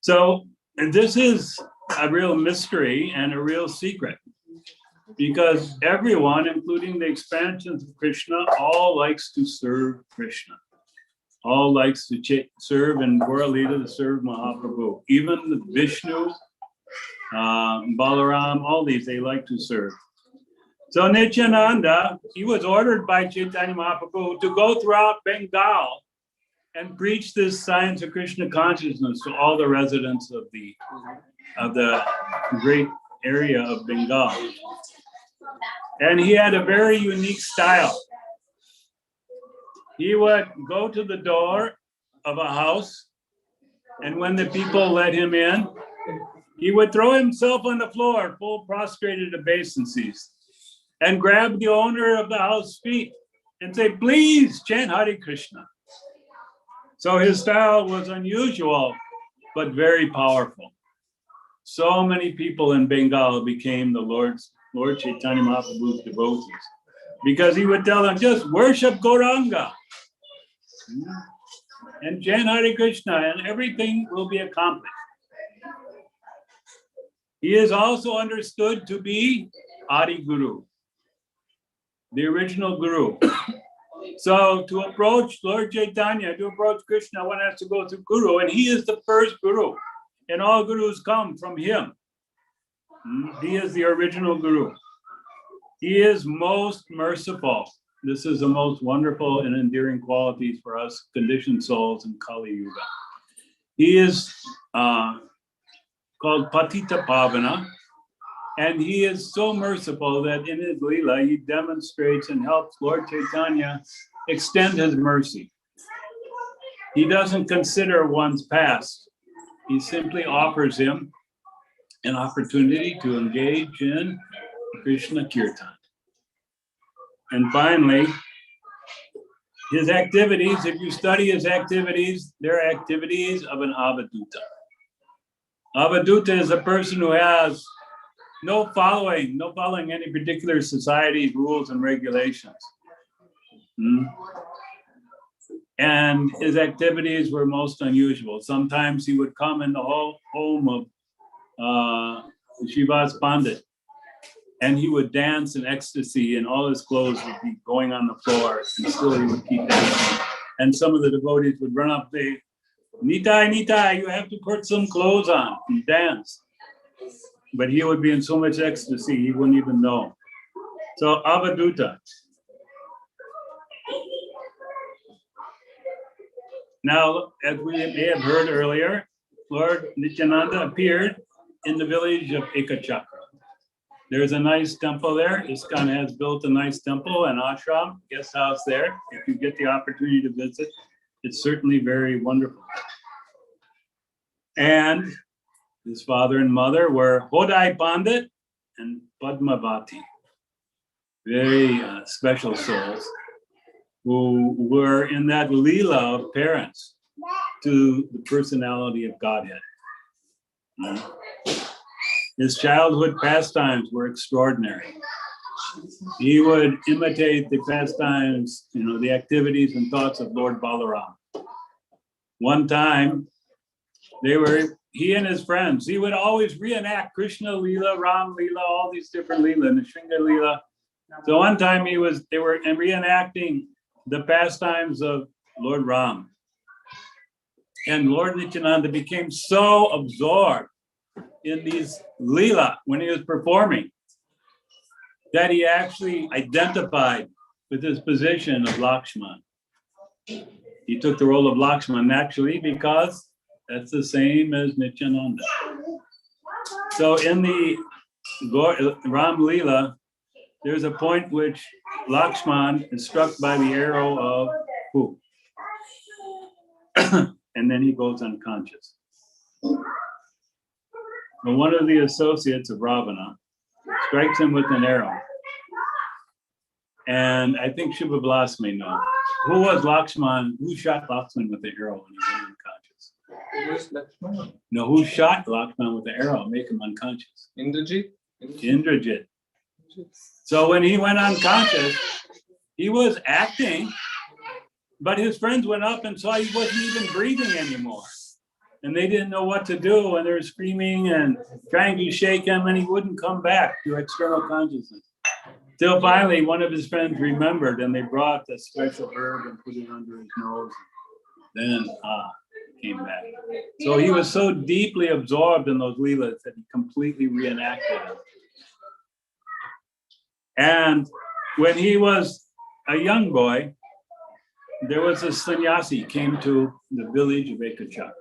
So, and this is a real mystery and a real secret, because everyone, including the expansions of Krishna, all likes to serve Krishna. All likes to serve in Gaura-lila, to serve Mahaprabhu. Even the Vishnu, Balaram, all these, they like to serve. So Nityananda, he was ordered by Caitanya Mahaprabhu to go throughout Bengal and preach this science of Krishna consciousness to all the residents of the great area of Bengal. And he had a very unique style. He would go to the door of a house, and when the people let him in, he would throw himself on the floor, full prostrated obeisances, and grab the owner of the house's feet and say, "Please chant Hare Krishna." So his style was unusual, but very powerful. So many people in Bengal became the Lord Caitanya Mahaprabhu's devotees, because he would tell them, just worship Gauranga and chant Hare Krishna, and everything will be accomplished. He is also understood to be Adi Guru, the original Guru. So to approach Lord Caitanya, to approach Krishna, one has to go through Guru, and he is the first Guru, and all Gurus come from him. He is the original Guru. He is most merciful. this is the most wonderful and endearing qualities for us conditioned souls in Kali Yuga. He is called Patita Pavana, and he is so merciful that in his Leela, he demonstrates and helps Lord Caitanya extend his mercy. He doesn't consider one's past. He simply offers him an opportunity to engage in Krishna Kirtan. And finally, his activities, if you study his activities, they're activities of an avaduta. Avaduta is a person who has no following any particular society's rules and regulations. And his activities were most unusual. Sometimes he would come in the home of Shivas Pandit, and he would dance in ecstasy, and all his clothes would be going on the floor, and still he would keep dancing. And some of the devotees would run up, say, Nitai, you have to put some clothes on and dance. But he would be in so much ecstasy, he wouldn't even know. So Avaduta. Now, as we may have heard earlier, Lord Nityananda appeared in the village of Ekachakra. There's a nice temple there. ISKCON has built a nice temple and ashram, guest house there. If you get the opportunity to visit, it's certainly very wonderful. And his father and mother were Hodai Pandit and Padmavati, very special souls who were in that Leela of parents to the personality of Godhead. His childhood pastimes were extraordinary. He would imitate the pastimes, the activities and thoughts of Lord Balaram. One time, he and his friends, he would always reenact Krishna Leela, Ram Leela, all these different Leela, Nrsimha Leela. So one time they were reenacting the pastimes of Lord Ram. And Lord Nityananda became so absorbed in these Leela when he was performing that he actually identified with his position of Lakshman. He took the role of Lakshman naturally because that's the same as Nityananda. So in the Ram Leela, there's a point which Lakshman is struck by the arrow of who? And then he goes unconscious. But one of the associates of Ravana strikes him with an arrow. And I think Shubha Blas may know. Who was Lakshman? Who shot Lakshman with the arrow when he went unconscious? Who is Lakshman? No, who shot Lakshman with the arrow, make him unconscious? Indrajit. So when he went unconscious, he was acting, but his friends went up and saw he wasn't even breathing anymore. And they didn't know what to do, and they were screaming and trying to shake him, and he wouldn't come back to external consciousness. Till finally, one of his friends remembered, and they brought a special herb and put it under his nose. Then, came back. So he was so deeply absorbed in those leelas that he completely reenacted them. And when he was a young boy, there was a sannyasi came to the village of Ekachakra.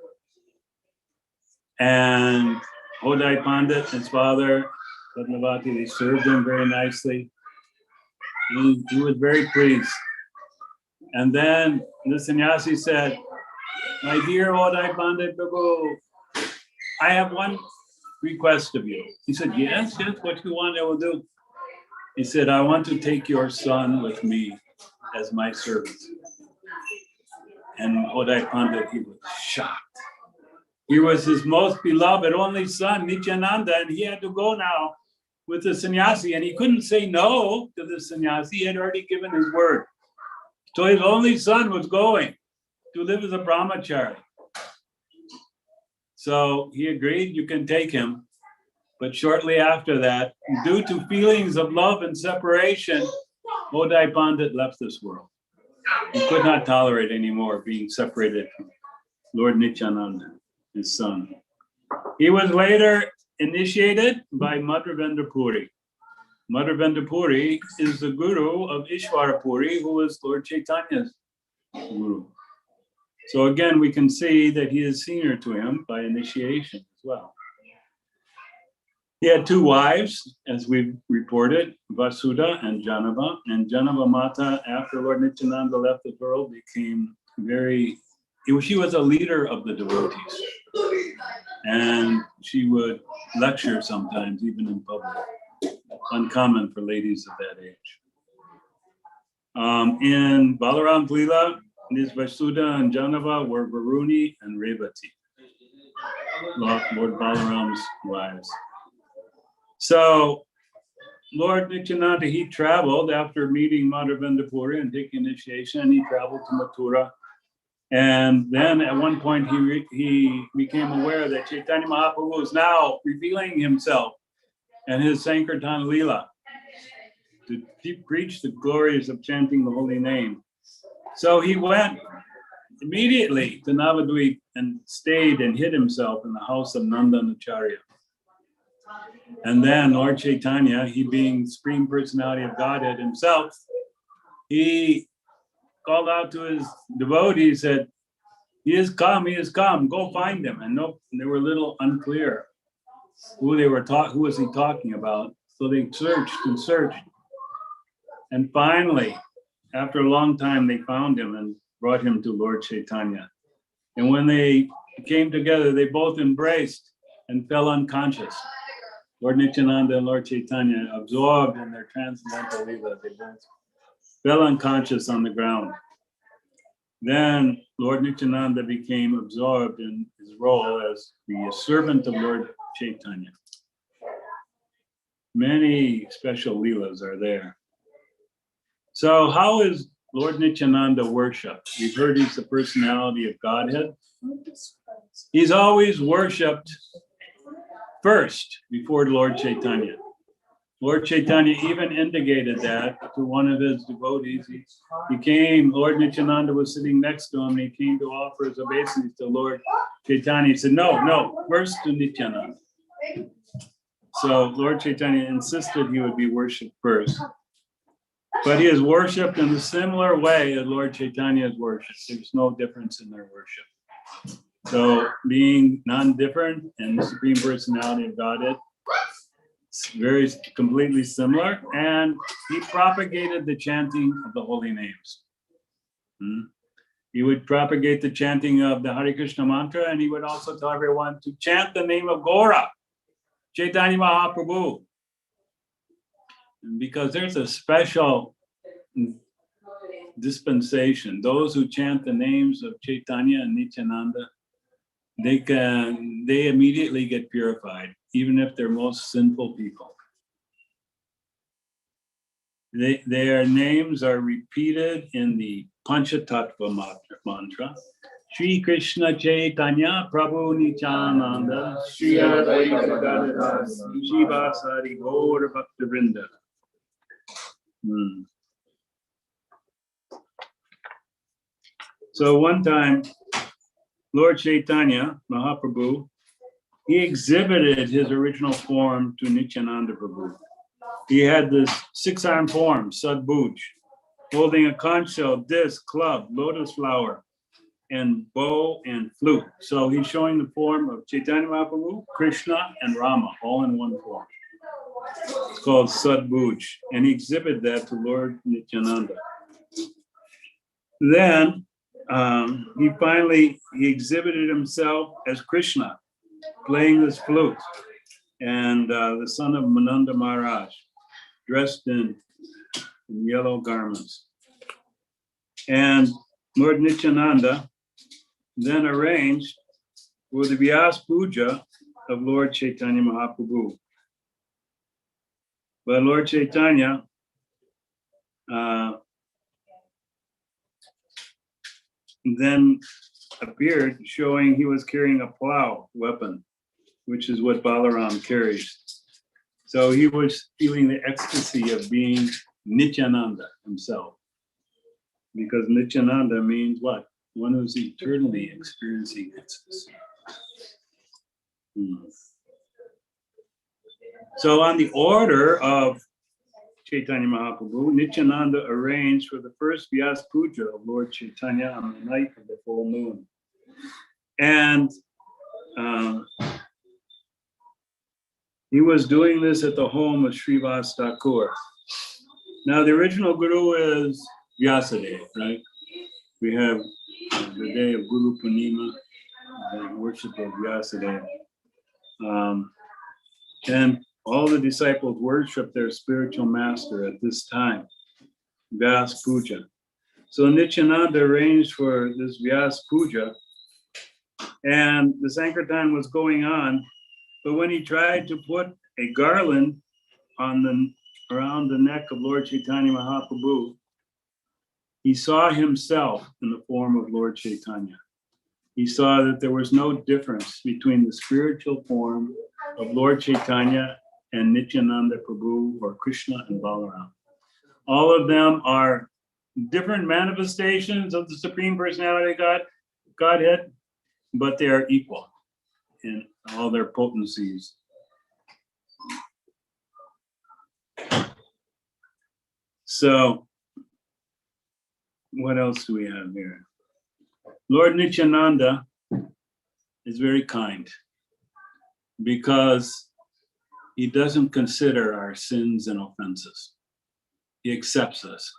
And Hodai Pandit, his father, Padmavati, they served him very nicely. He was very pleased. And then the sannyasi said, "My dear Hodai Pandit Prabhu, I have one request of you." He said, yes, what you want, I will do. He said, "I want to take your son with me as my servant." And Hodai Pandit, he was shocked. He was his most beloved only son, Nityananda, and he had to go now with the sannyasi, and he couldn't say no to the sannyasi. He had already given his word. So his only son was going to live as a brahmachari. So he agreed, you can take him. But shortly after that, due to feelings of love and separation, Hodai Pandit left this world. He could not tolerate anymore being separated from Lord Nityananda, his son. He was later initiated by Madhavendra Puri. Madhavendra Puri is the guru of Ishvara Puri, who was Lord Chaitanya's guru. So again, we can see that he is senior to him by initiation as well. He had two wives, as we've reported, Vasudha and Janava. And Janava Mata, after Lord Nityananda left the world, became she was a leader of the devotees. And she would lecture sometimes, even in public. Uncommon for ladies of that age. In Balaram's Leela, Ms. Vasudha and Janava were Varuni and Revati, Lord Balaram's wives. So Lord Nityananda, he traveled after meeting Madhavendra Puri and taking initiation. He traveled to Mathura. And then at one point he became aware that Caitanya Mahaprabhu was now revealing himself and his Sankirtan Leela to preach the glories of chanting the holy name. So he went immediately to Navadvip and stayed and hid himself in the house of Nandanacharya. And then Lord Chaitanya, he being Supreme Personality of Godhead himself, he called out to his devotees, said, he has come, go find him. And they were a little unclear who was he talking about. So they searched and searched. And finally, after a long time, they found him and brought him to Lord Chaitanya. And when they came together, they both embraced and fell unconscious. Lord Nityananda and Lord Chaitanya, absorbed in their transcendental Leela, they both fell unconscious on the ground. Then Lord Nityananda became absorbed in his role as the servant of Lord Chaitanya. Many special Leelas are there. So how is Lord Nityananda worshipped? We've heard he's the personality of Godhead. He's always worshipped first before Lord Chaitanya. Lord Chaitanya even indicated that to one of his devotees. He came, Lord Nityananda was sitting next to him, and he came to offer his obeisance to Lord Chaitanya. He said, no, first to Nityananda. So Lord Chaitanya insisted he would be worshipped first. But he is worshipped in a similar way as Lord Chaitanya is worshipped. There's no difference in their worship. So being non-different in the Supreme Personality of Godhead, it's very completely similar. And he propagated the chanting of the holy names. He would propagate the chanting of the Hare Krishna mantra, and he would also tell everyone to chant the name of Gaura, Caitanya Mahaprabhu. Because there's a special dispensation. Those who chant the names of Caitanya and Nityananda, they immediately get purified, even if they're most sinful people. Their names are repeated in the Panchatattva mantra. Shri Krishna Chaitanya Prabhu Nityananda Shri Advaita Gadadhar Shiva Sari Gaura Bhaktivinoda. So one time, Lord Caitanya Mahaprabhu, he exhibited his original form to Nityananda Prabhu. He had this 6-arm form, Sadbhuj, holding a conch shell, disc, club, lotus flower, and bow and flute. So he's showing the form of Chaitanya Mahaprabhu, Krishna, and Rama, all in one form. It's called Sadbhuj, and he exhibited that to Lord Nityananda. Then he exhibited himself as Krishna, playing this flute, and the son of Mananda Maharaj, dressed in yellow garments. And Lord Nityananda then arranged for the Vyas Puja of Lord Chaitanya Mahaprabhu. But Lord Chaitanya then appeared, showing he was carrying a plow weapon, which is what Balaram carries. So he was feeling the ecstasy of being Nityananda himself, because Nityananda means what? One who's eternally experiencing ecstasy. So on the order of Chaitanya Mahaprabhu, Nityananda arranged for the first Vyas Puja of Lord Chaitanya on the night of the full moon. And he was doing this at the home of Srivas Thakur. Now, the original guru is Vyasadeva, right? We have the day of Guru Purnima, the worship of Vyasadeva. And all the disciples worship their spiritual master at this time, Vyas Puja. So Nityananda arranged for this Vyas Puja, and the Sankirtan was going on, but when he tried to put a garland around the neck of Lord Chaitanya Mahaprabhu, he saw himself in the form of Lord Chaitanya. He saw that there was no difference between the spiritual form of Lord Chaitanya and Nityananda Prabhu or Krishna and Balaram. All of them are different manifestations of the Supreme Personality of Godhead, but they are equal in all their potencies. So, what else do we have here? Lord Nityananda is very kind because he doesn't consider our sins and offenses. He accepts us.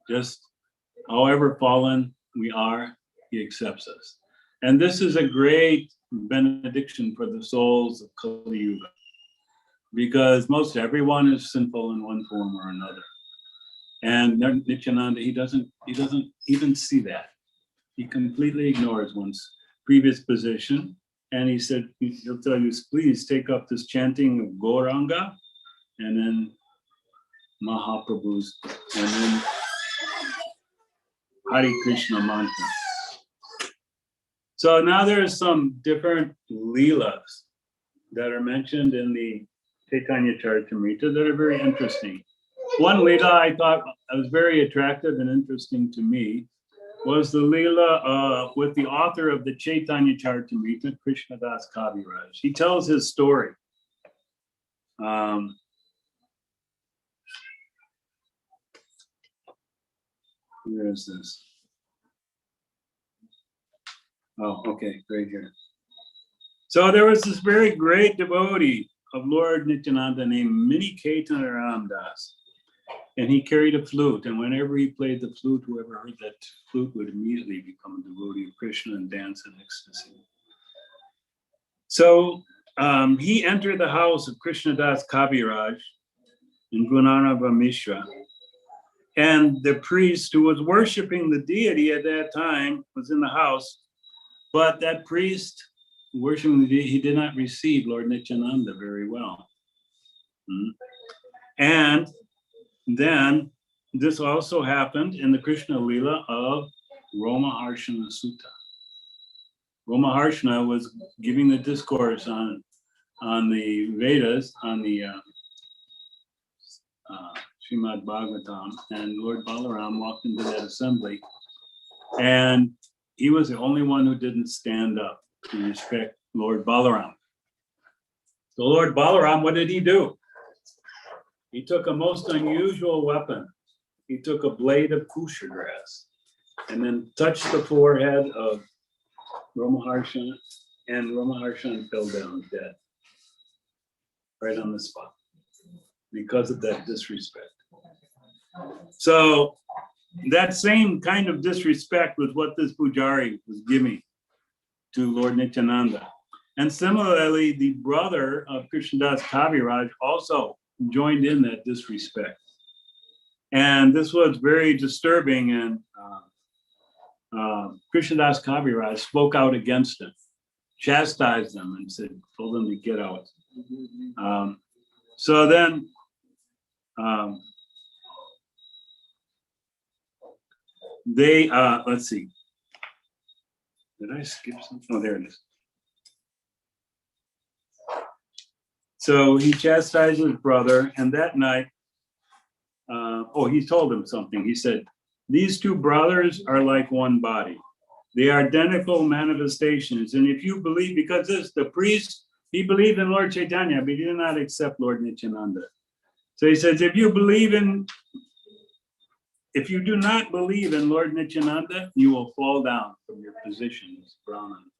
Just however fallen we are, he accepts us. And this is a great benediction for the souls of Kali Yuga, because most everyone is sinful in one form or another. And Nityananda, he doesn't even see that. He completely ignores one's previous position. And he said, he'll tell you, please take up this chanting of Gauranga, and then Mahaprabhu's, and then Hare Krishna mantra. So now there's some different leelas that are mentioned in the Caitanya Charitamrita that are very interesting. One leela I thought was very attractive and interesting to me was the leela with the author of the Caitanya Charitamrita, Krishnadas Kaviraj. He tells his story. Where is this? Oh, okay, right here. So there was this very great devotee of Lord Nityananda named Caitanya Das. And he carried a flute, and whenever he played the flute, whoever heard that flute would immediately become a devotee of Krishna and dance in ecstasy. So he entered the house of Krishnadas Kaviraj in Gunanava Mishra, and the priest who was worshiping the deity at that time was in the house, but that priest worshiping the deity, he did not receive Lord Nityananda very well. And then this also happened in the Krishna Leela of Romaharshana Sutta. Romaharshana was giving the discourse on the Vedas, on the Srimad Bhagavatam, and Lord Balaram walked into that assembly, and he was the only one who didn't stand up to respect Lord Balaram. So Lord Balaram, what did he do? He took a most unusual weapon. He took a blade of kusha grass and then touched the forehead of Romaharshana, and Romaharshana fell down dead, right on the spot, because of that disrespect. So that same kind of disrespect was what this Pujari was giving to Lord Nityananda. And similarly, the brother of Krishnadas Kaviraj also joined in that disrespect. And this was very disturbing, and Krishnadas Kaviraj spoke out against it, chastised them and told them to get out. So then they, let's see, did I skip something? Oh, there it is. So he chastised his brother, and that night, he told him something. He said, these two brothers are like one body. They are identical manifestations. And if you believe, because this, the priest, he believed in Lord Chaitanya, but he did not accept Lord Nityananda. So he says, if you do not believe in Lord Nityananda, you will fall down from your position as Brahman.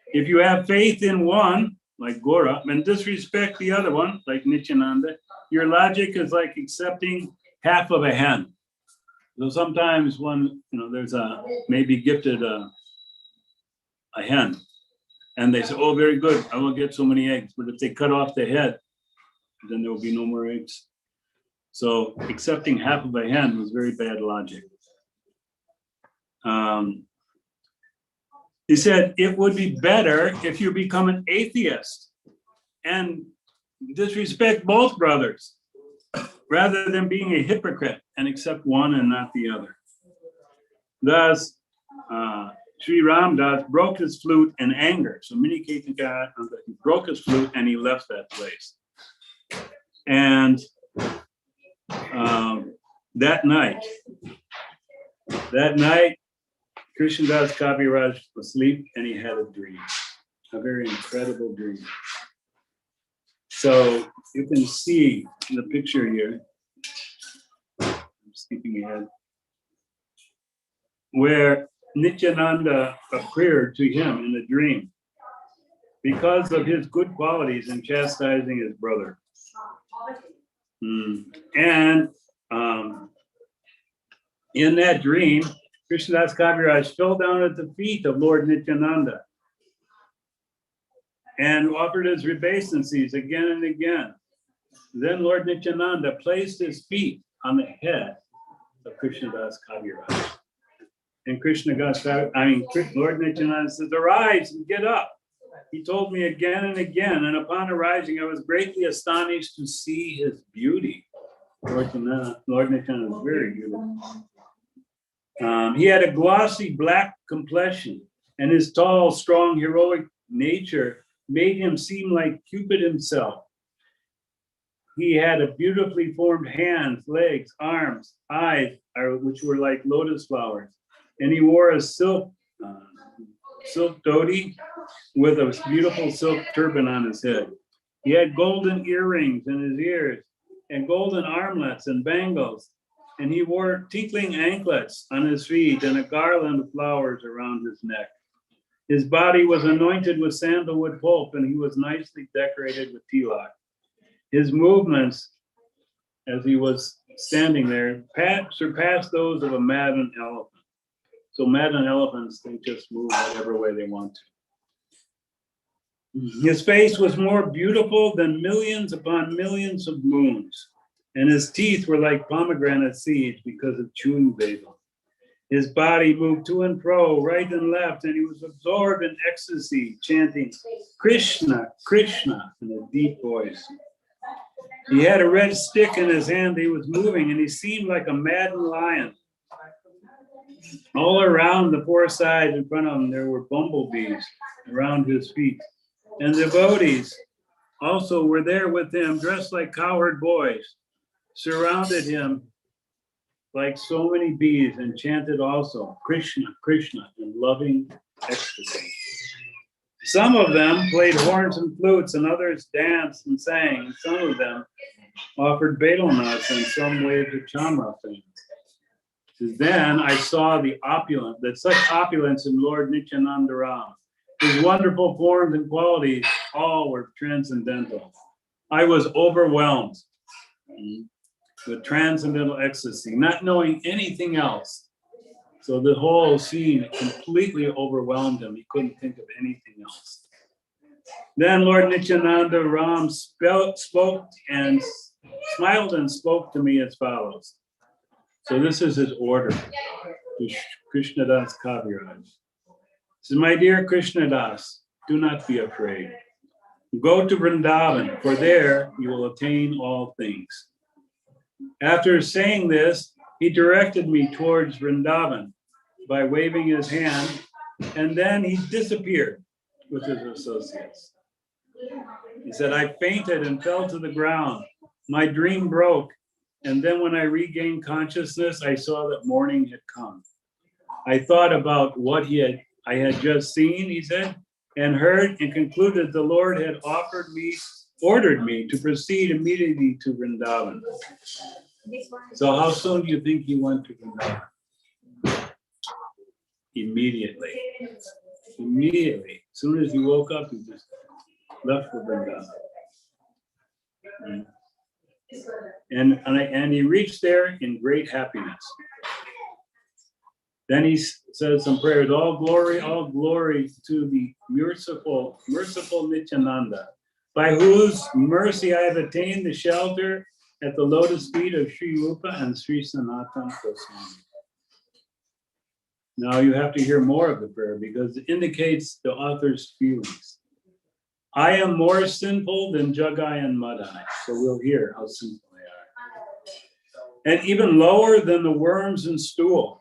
If you have faith in one, like Gora, and disrespect the other one, like Nityananda, your logic is like accepting half of a hen. So sometimes one, there's maybe gifted a hen, and they say, oh, very good, I will get so many eggs. But if they cut off the head, then there will be no more eggs. So accepting half of a hen was very bad logic. He said, it would be better if you become an atheist and disrespect both brothers rather than being a hypocrite and accept one and not the other. Thus, Sri Ramdas broke his flute in anger. So many Caitanya, he broke his flute and he left that place. And that night, Krishnadas Kaviraj was asleep and he had a dream, a very incredible dream. So you can see in the picture here, I'm skipping ahead, where Nityananda appeared to him in a dream because of his good qualities in chastising his brother. And in that dream, Krishnadas Kaviraj fell down at the feet of Lord Nityananda and offered his obeisances again and again. Then Lord Nityananda placed his feet on the head of Krishnadas Kaviraj. And Lord Nityananda says, arise and get up. He told me again and again, and upon arising, I was greatly astonished to see his beauty. Lord Nityananda was very beautiful. He had a glossy black complexion, and his tall, strong, heroic nature made him seem like Cupid himself. He had a beautifully formed hands, legs, arms, eyes, which were like lotus flowers. And he wore a silk dhoti with a beautiful silk turban on his head. He had golden earrings in his ears and golden armlets and bangles. And he wore tinkling anklets on his feet and a garland of flowers around his neck. His body was anointed with sandalwood pulp, and he was nicely decorated with tilak. His movements, as he was standing there, surpassed those of a maddened elephant. So maddened elephants, they just move whatever way they want to. His face was more beautiful than millions upon millions of moons, and his teeth were like pomegranate seeds because of chewing veda. His body moved to and fro, right and left, and he was absorbed in ecstasy, chanting, Krishna, Krishna, in a deep voice. He had a red stick in his hand. He was moving, and he seemed like a maddened lion. All around the four sides in front of him, there were bumblebees around his feet. And devotees also were there with him, dressed like cowherd boys, surrounded him like so many bees, and chanted also, Krishna, Krishna, in loving ecstasy. Some of them played horns and flutes, and others danced and sang. Some of them offered betel nuts, and some waved a chamra fan. Then I saw such opulence in Lord Nityananda Ram. His wonderful forms and qualities, all were transcendental. I was overwhelmed with transcendental ecstasy, not knowing anything else. So the whole scene completely overwhelmed him. He couldn't think of anything else. Then Lord Nityananda Ram spoke and smiled and spoke to me as follows. So this is his order to Krishnadas Kaviraj. He says, my dear Krishnadas, do not be afraid. Go to Vrindavan, for there you will attain all things. After saying this, he directed me towards Vrindavan by waving his hand, and then he disappeared with his associates. He said, I fainted and fell to the ground. My dream broke, and then when I regained consciousness, I saw that morning had come. I thought about what I had just seen, he said, and heard, and concluded the Lord had offered me ordered me to proceed immediately to Vrindavan. So how soon do you think he went to Vrindavan? Immediately. Immediately. As soon as he woke up, he just left for Vrindavan. And he reached there in great happiness. Then he says some prayers, all glory to the merciful Nityananda, by whose mercy I have attained the shelter at the lotus feet of Sri Rupa and Sri Sanatana Goswami. Now you have to hear more of the prayer because it indicates the author's feelings. I am more sinful than Jagai and Madai. So we'll hear how sinful they are. And even lower than the worms and stool.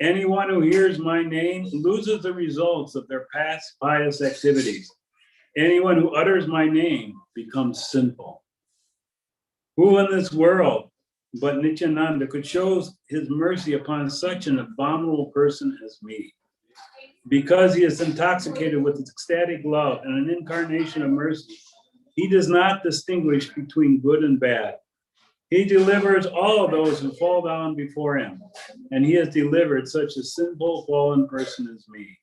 Anyone who hears my name loses the results of their past pious activities. Anyone who utters my name becomes sinful. Who in this world but Nityananda could show his mercy upon such an abominable person as me? Because he is intoxicated with ecstatic love and an incarnation of mercy, he does not distinguish between good and bad. He delivers all of those who fall down before him, and he has delivered such a sinful, fallen person as me.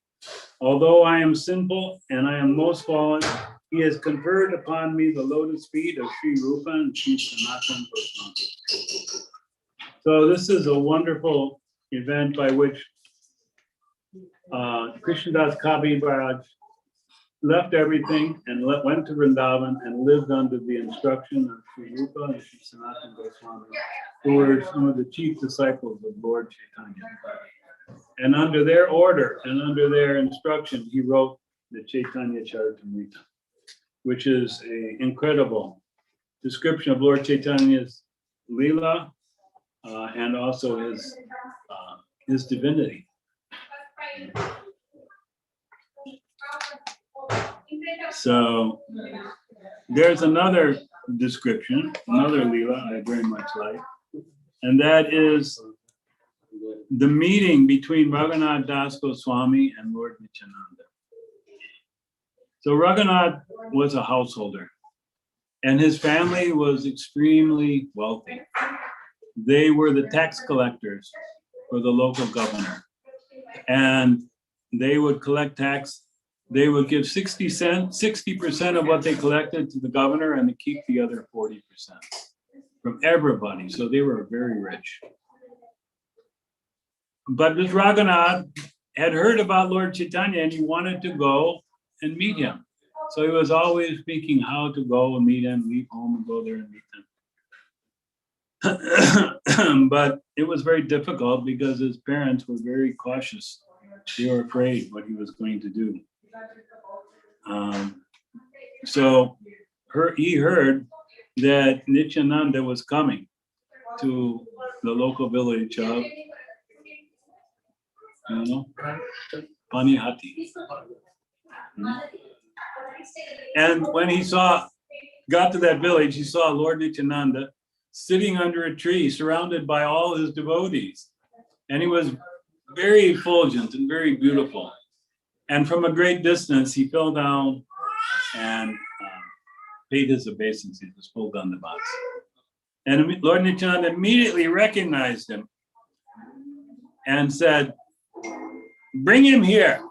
Although I am sinful and I am most fallen, he has conferred upon me the lotus feet of Sri Rupa and Sri Sanatana Goswami. So this is a wonderful event by which Krishnadas Kaviraj left everything and went to Vrindavan and lived under the instruction of Sri Rupa and Sri Sanatana Goswami, who were some of the chief disciples of Lord Caitanya. And under their order and under their instruction, he wrote the Caitanya Charitamrita, which is an incredible description of Lord Chaitanya's Leela and also his divinity. So there's another description, another Leela I very much like, and that is the meeting between Raghunath Das Goswami and Lord Nityananda. So Raghunath was a householder, and his family was extremely wealthy. They were the tax collectors for the local governor, and they would collect tax. They would give 60% of what they collected to the governor and to keep the other 40% from everybody. So they were very rich. But this Raghunath had heard about Lord Chaitanya and he wanted to go and meet him. So he was always thinking how to go and meet him, leave home and go there and meet him. But it was very difficult because his parents were very cautious. They were afraid what he was going to do. So he heard that Nityananda was coming to the local village of Panihati. And when he got to that village, he saw Lord Nityananda sitting under a tree surrounded by all his devotees. And he was very effulgent and very beautiful. And from a great distance, he fell down and paid his obeisances, his full dandavats. And Lord Nityananda immediately recognized him and said, "Bring him here,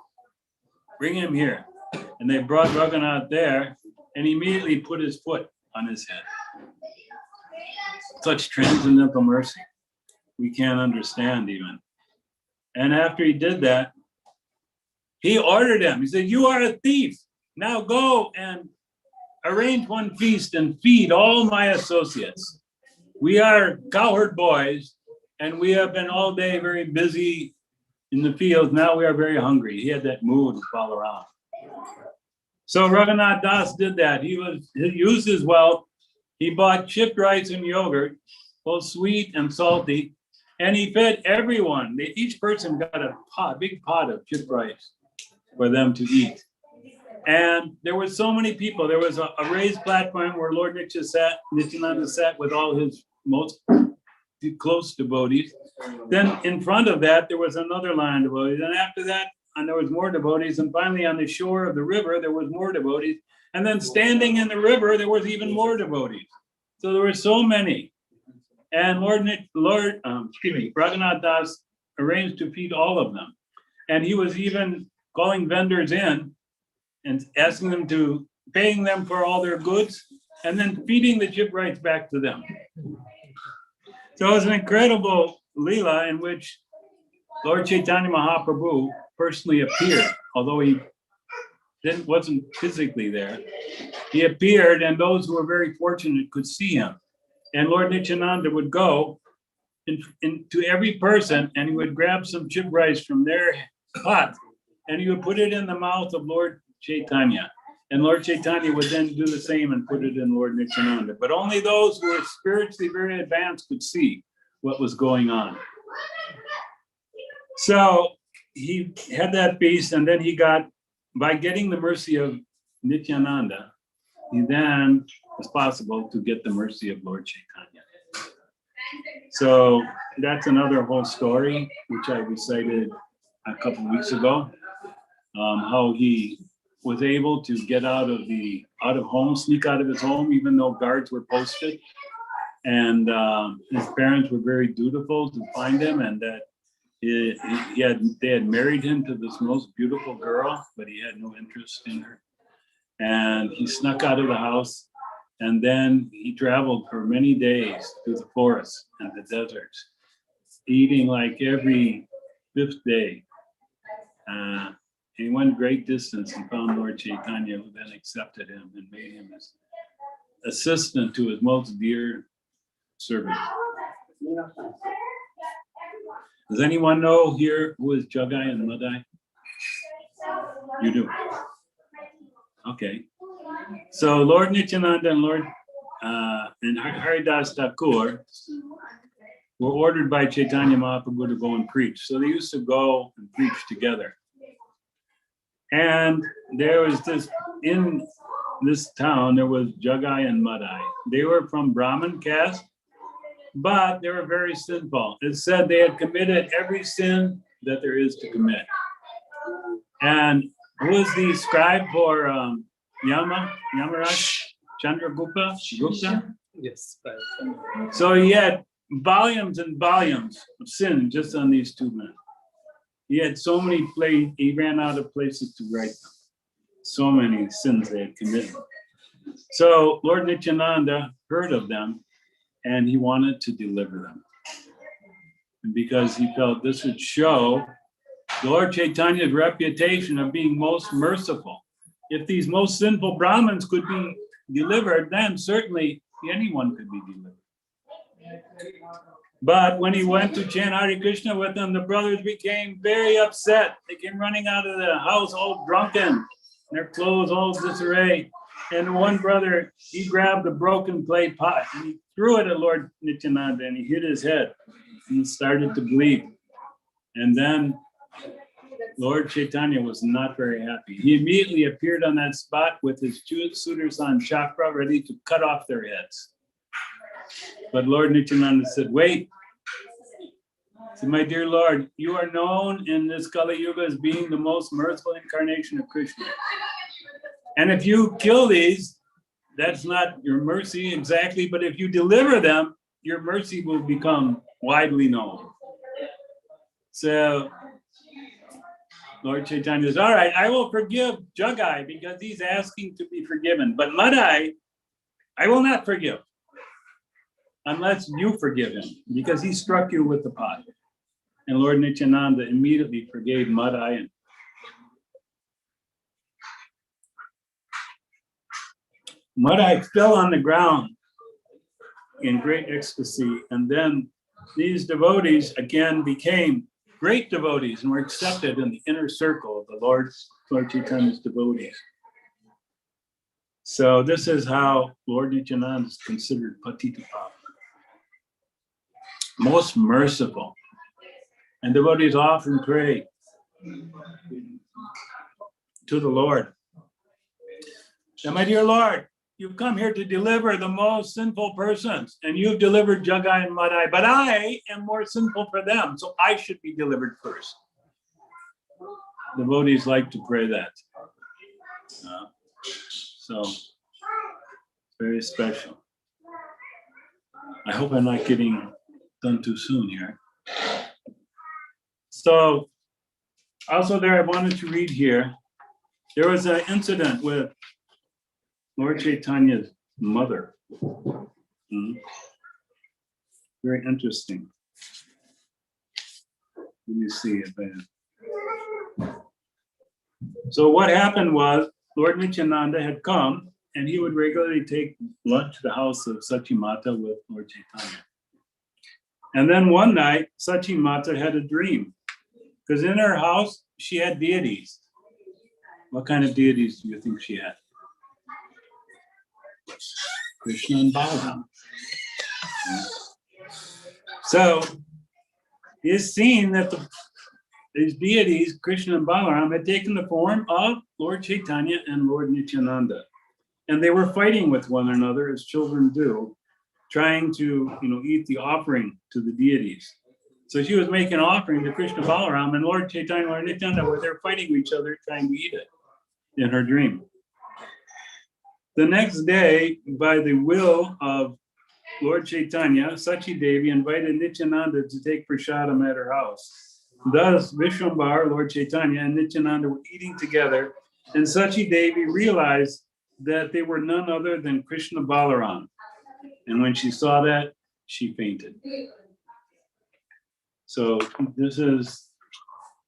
bring him here." And they brought Raghunath there, and he immediately put his foot on his head. Such transcendental mercy, we can't understand even. And after he did that, he ordered him. He said, "You are a thief. Now go and arrange one feast and feed all my associates. We are cowherd boys, and we have been all day very busy in the fields. Now we are very hungry." He had that mood to follow around. So Raghunath Das did that. He used his wealth. He bought chipped rice and yogurt, both sweet and salty, and he fed everyone. Each person got a big pot of chipped rice for them to eat. And there were so many people. There was a raised platform where Lord Nityananda sat with all his most close devotees. Then in front of that, there was another line of devotees. And after that, and there was more devotees. And finally, on the shore of the river, there was more devotees. And then standing in the river, there was even more devotees. So there were so many. And Raghunath Das arranged to feed all of them. And he was even calling vendors in and asking them to, paying them for all their goods, and then feeding the shipwrights back to them. So it was an incredible Leela in which Lord Chaitanya Mahaprabhu personally appeared, although he wasn't physically there. He appeared, and those who were very fortunate could see him. And Lord Nityananda would go into every person, and he would grab some chip rice from their pot, and he would put it in the mouth of Lord Chaitanya. And Lord Chaitanya would then do the same and put it in Lord Nityananda. But only those who were spiritually very advanced could see what was going on. So he had that feast, and then he got, by getting the mercy of Nityananda, he then was possible to get the mercy of Lord Chaitanya. So that's another whole story, which I recited a couple of weeks ago, how he was able to get out of home, sneak out of his home, even though guards were posted. And his parents were very dutiful to find him, and that they had married him to this most beautiful girl, but he had no interest in her. And he snuck out of the house, and then he traveled for many days through the forests and the deserts, eating like every 5th day. He went great distance and found Lord Chaitanya, who then accepted him and made him his assistant to his most dear servant. Does anyone know here who is Jagai and Madai? You do. Okay. So Lord Nityananda and Lord and Haridas Thakur were ordered by Chaitanya Mahaprabhu to go and preach. So they used to go and preach together. And there was in this town, there was Jagai and Madai. They were from Brahmin caste, but they were very sinful. It said they had committed every sin that there is to commit. And who was the scribe for Yamaraj? Chandragupta? Gupta? Yes. So he had volumes and volumes of sin just on these two men. He had so many places, he ran out of places to write them. So many sins they had committed. So Lord Nityananda heard of them, and he wanted to deliver them. And because he felt this would show Lord Chaitanya's reputation of being most merciful. If these most sinful Brahmins could be delivered, then certainly anyone could be delivered. But when he went to chant Hare Krishna with them, the brothers became very upset. They came running out of the house all drunken, their clothes all disarray. And one brother, he grabbed a broken clay pot and he threw it at Lord Nityananda, and he hit his head and he started to bleed. And then Lord Chaitanya was not very happy. He immediately appeared on that spot with his Sudarsan chakra ready to cut off their heads. But Lord Nityananda said, wait. He said, my dear Lord, you are known in this Kali Yuga as being the most merciful incarnation of Krishna. And if you kill these, that's not your mercy exactly, but if you deliver them, your mercy will become widely known. So Lord Chaitanya says, all right, I will forgive Jagai because he's asking to be forgiven. But Madai, I will not forgive unless you forgive him because he struck you with the pot. And Lord Nityananda immediately forgave Madai. And Madai fell on the ground in great ecstasy. And then these devotees again became great devotees and were accepted in the inner circle of the Lord Chaitanya's devotees. So this is how Lord Nityananda is considered Patitapapa, most merciful. And devotees often pray to the Lord. And my dear Lord, you've come here to deliver the most sinful persons, and you've delivered Jagai and Madai, but I am more sinful for them, so I should be delivered first. Devotees like to pray that. So very special. I hope I'm not getting done too soon here. So also there, I wanted to read here, there was an incident with Lord Chaitanya's mother. Very interesting. Let me see if I... So what happened was, Lord Nityananda had come, and he would regularly take lunch to the house of Sachi Mata with Lord Chaitanya. And then one night, Sachi Mata had a dream, because in her house, she had deities. What kind of deities do you think she had? Krishna and Balaram. So it's seen that these deities, Krishna and Balaram, had taken the form of Lord Chaitanya and Lord Nityananda. And they were fighting with one another, as children do, trying to, eat the offering to the deities. So she was making an offering to Krishna Balaram, and Lord Chaitanya and Lord Nityananda were there fighting with each other, trying to eat it in her dream. The next day, by the will of Lord Caitanya, Sachi Devi invited Nityananda to take prasadam at her house. Thus, Vishwambar, Lord Chaitanya, and Nityananda were eating together, and Sachi Devi realized that they were none other than Krishna Balaram. And when she saw that, she fainted. So this is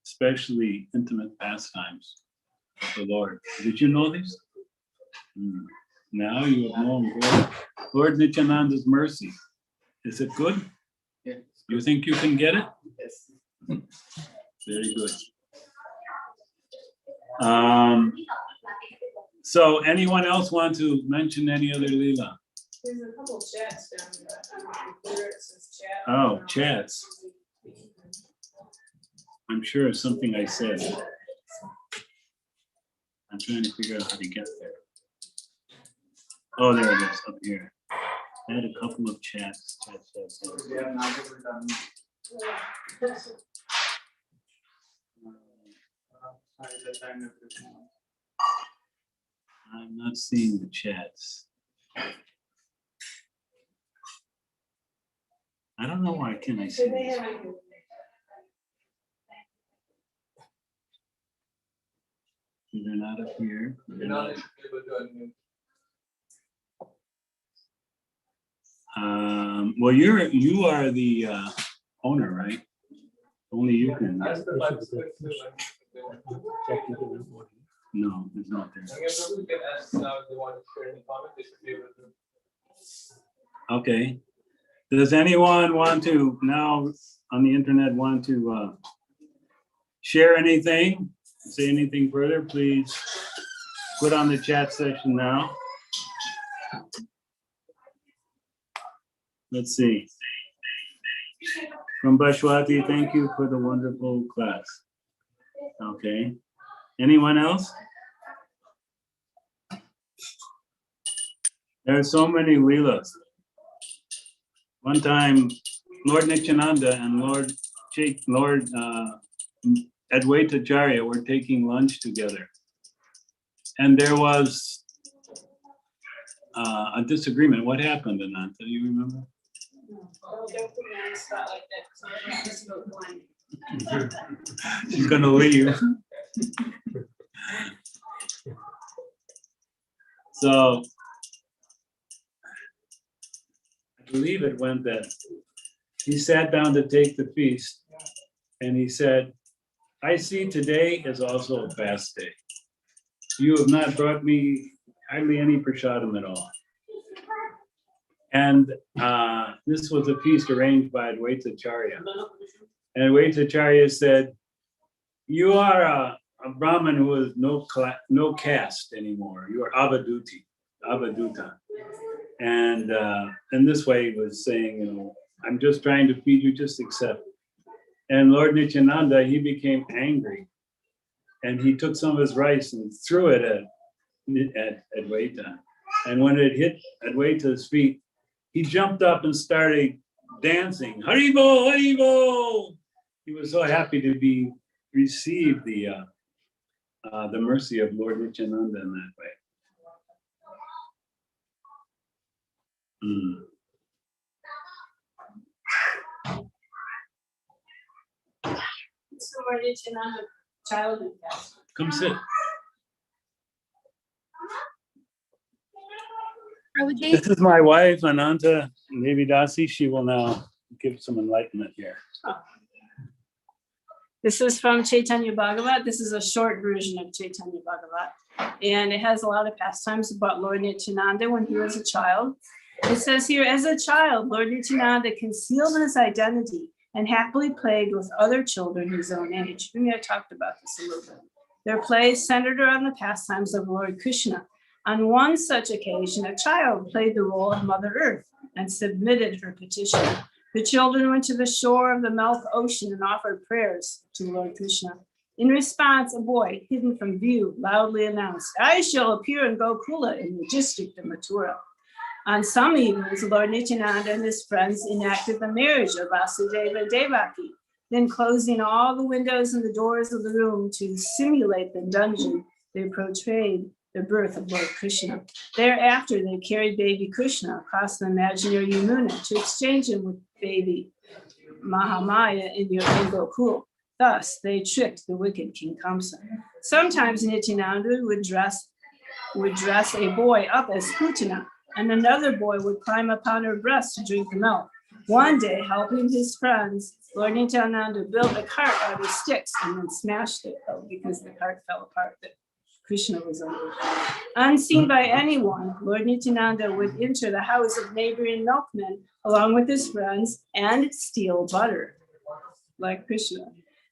especially intimate pastimes of the Lord. Did you know these? Now you have known Lord Nityananda's mercy. Is it good? Yes. You think you can get it? Yes. Very good. So anyone else want to mention any other Leela? There's a couple of chats down there. Chat. Oh, chats. I'm sure it's something I said. I'm trying to figure out how to get there. Oh, there it is, up here. I had a couple of chats. I'm not seeing the chats. I don't know why can't I see this. They're not up here. They're not. Well, you are the owner, right? Only you can. No, it's not there. Okay. Does anyone want to now on the internet want to share anything? Say anything further? Please put on the chat section now. Let's see. From Bashwati, thank you for the wonderful class. Okay. Anyone else? There are so many Leelas. One time, Lord Nityananda and Lord Advaita Acharya were taking lunch together. And there was a disagreement. What happened, Ananta? Do you remember? She's going to leave. So, I believe it went that he sat down to take the feast and he said, I see today is also a fast day. You have not brought me hardly any prasadam at all. And this was a feast arranged by Advaita Acharya. And Advaita Acharya said, you are a Brahmin who is no caste anymore. You are Avaduta. And in this way he was saying, I'm just trying to feed you, just accept. And Lord Nityananda, he became angry. And he took some of his rice and threw it at Advaita. And when it hit Advaita's feet, he jumped up and started dancing. Haribo, Haribo! He was so happy to receive the mercy of Lord Nityananda in that way. Mm. So Lord Nityananda, childhood past. Come sit. This is my wife, Ananta Devidasi. She will now give some enlightenment here. This is from Caitanya Bhagavat. This is a short version of Caitanya Bhagavat. And it has a lot of pastimes about Lord Nityananda when he was a child. It says here, as a child, Lord Nityananda concealed his identity and happily played with other children his own age. Maybe I talked about this a little bit. Their play centered around the pastimes of Lord Krishna. On one such occasion, a child played the role of Mother Earth and submitted her petition. The children went to the shore of the Milk Ocean and offered prayers to Lord Krishna. In response, a boy, hidden from view, loudly announced, "I shall appear in Gokula in the district of Mathura." On some evenings, Lord Nityananda and his friends enacted the marriage of Vasudeva and Devaki. Then, closing all the windows and the doors of the room to simulate the dungeon, they portrayed the birth of Lord Krishna. Thereafter, they carried baby Krishna across the imaginary Yamuna to exchange him with baby Mahamaya in Gokul. Thus, they tricked the wicked King Kamsa. Sometimes Nityananda would dress a boy up as Putana, and another boy would climb upon her breast to drink the milk. One day, helping his friends, Lord Nityananda built a cart out of sticks and then smashed it because the cart fell apart. Krishna was under. Unseen by anyone, Lord Nityananda would enter the house of neighboring milkmen along with his friends and steal butter, like Krishna.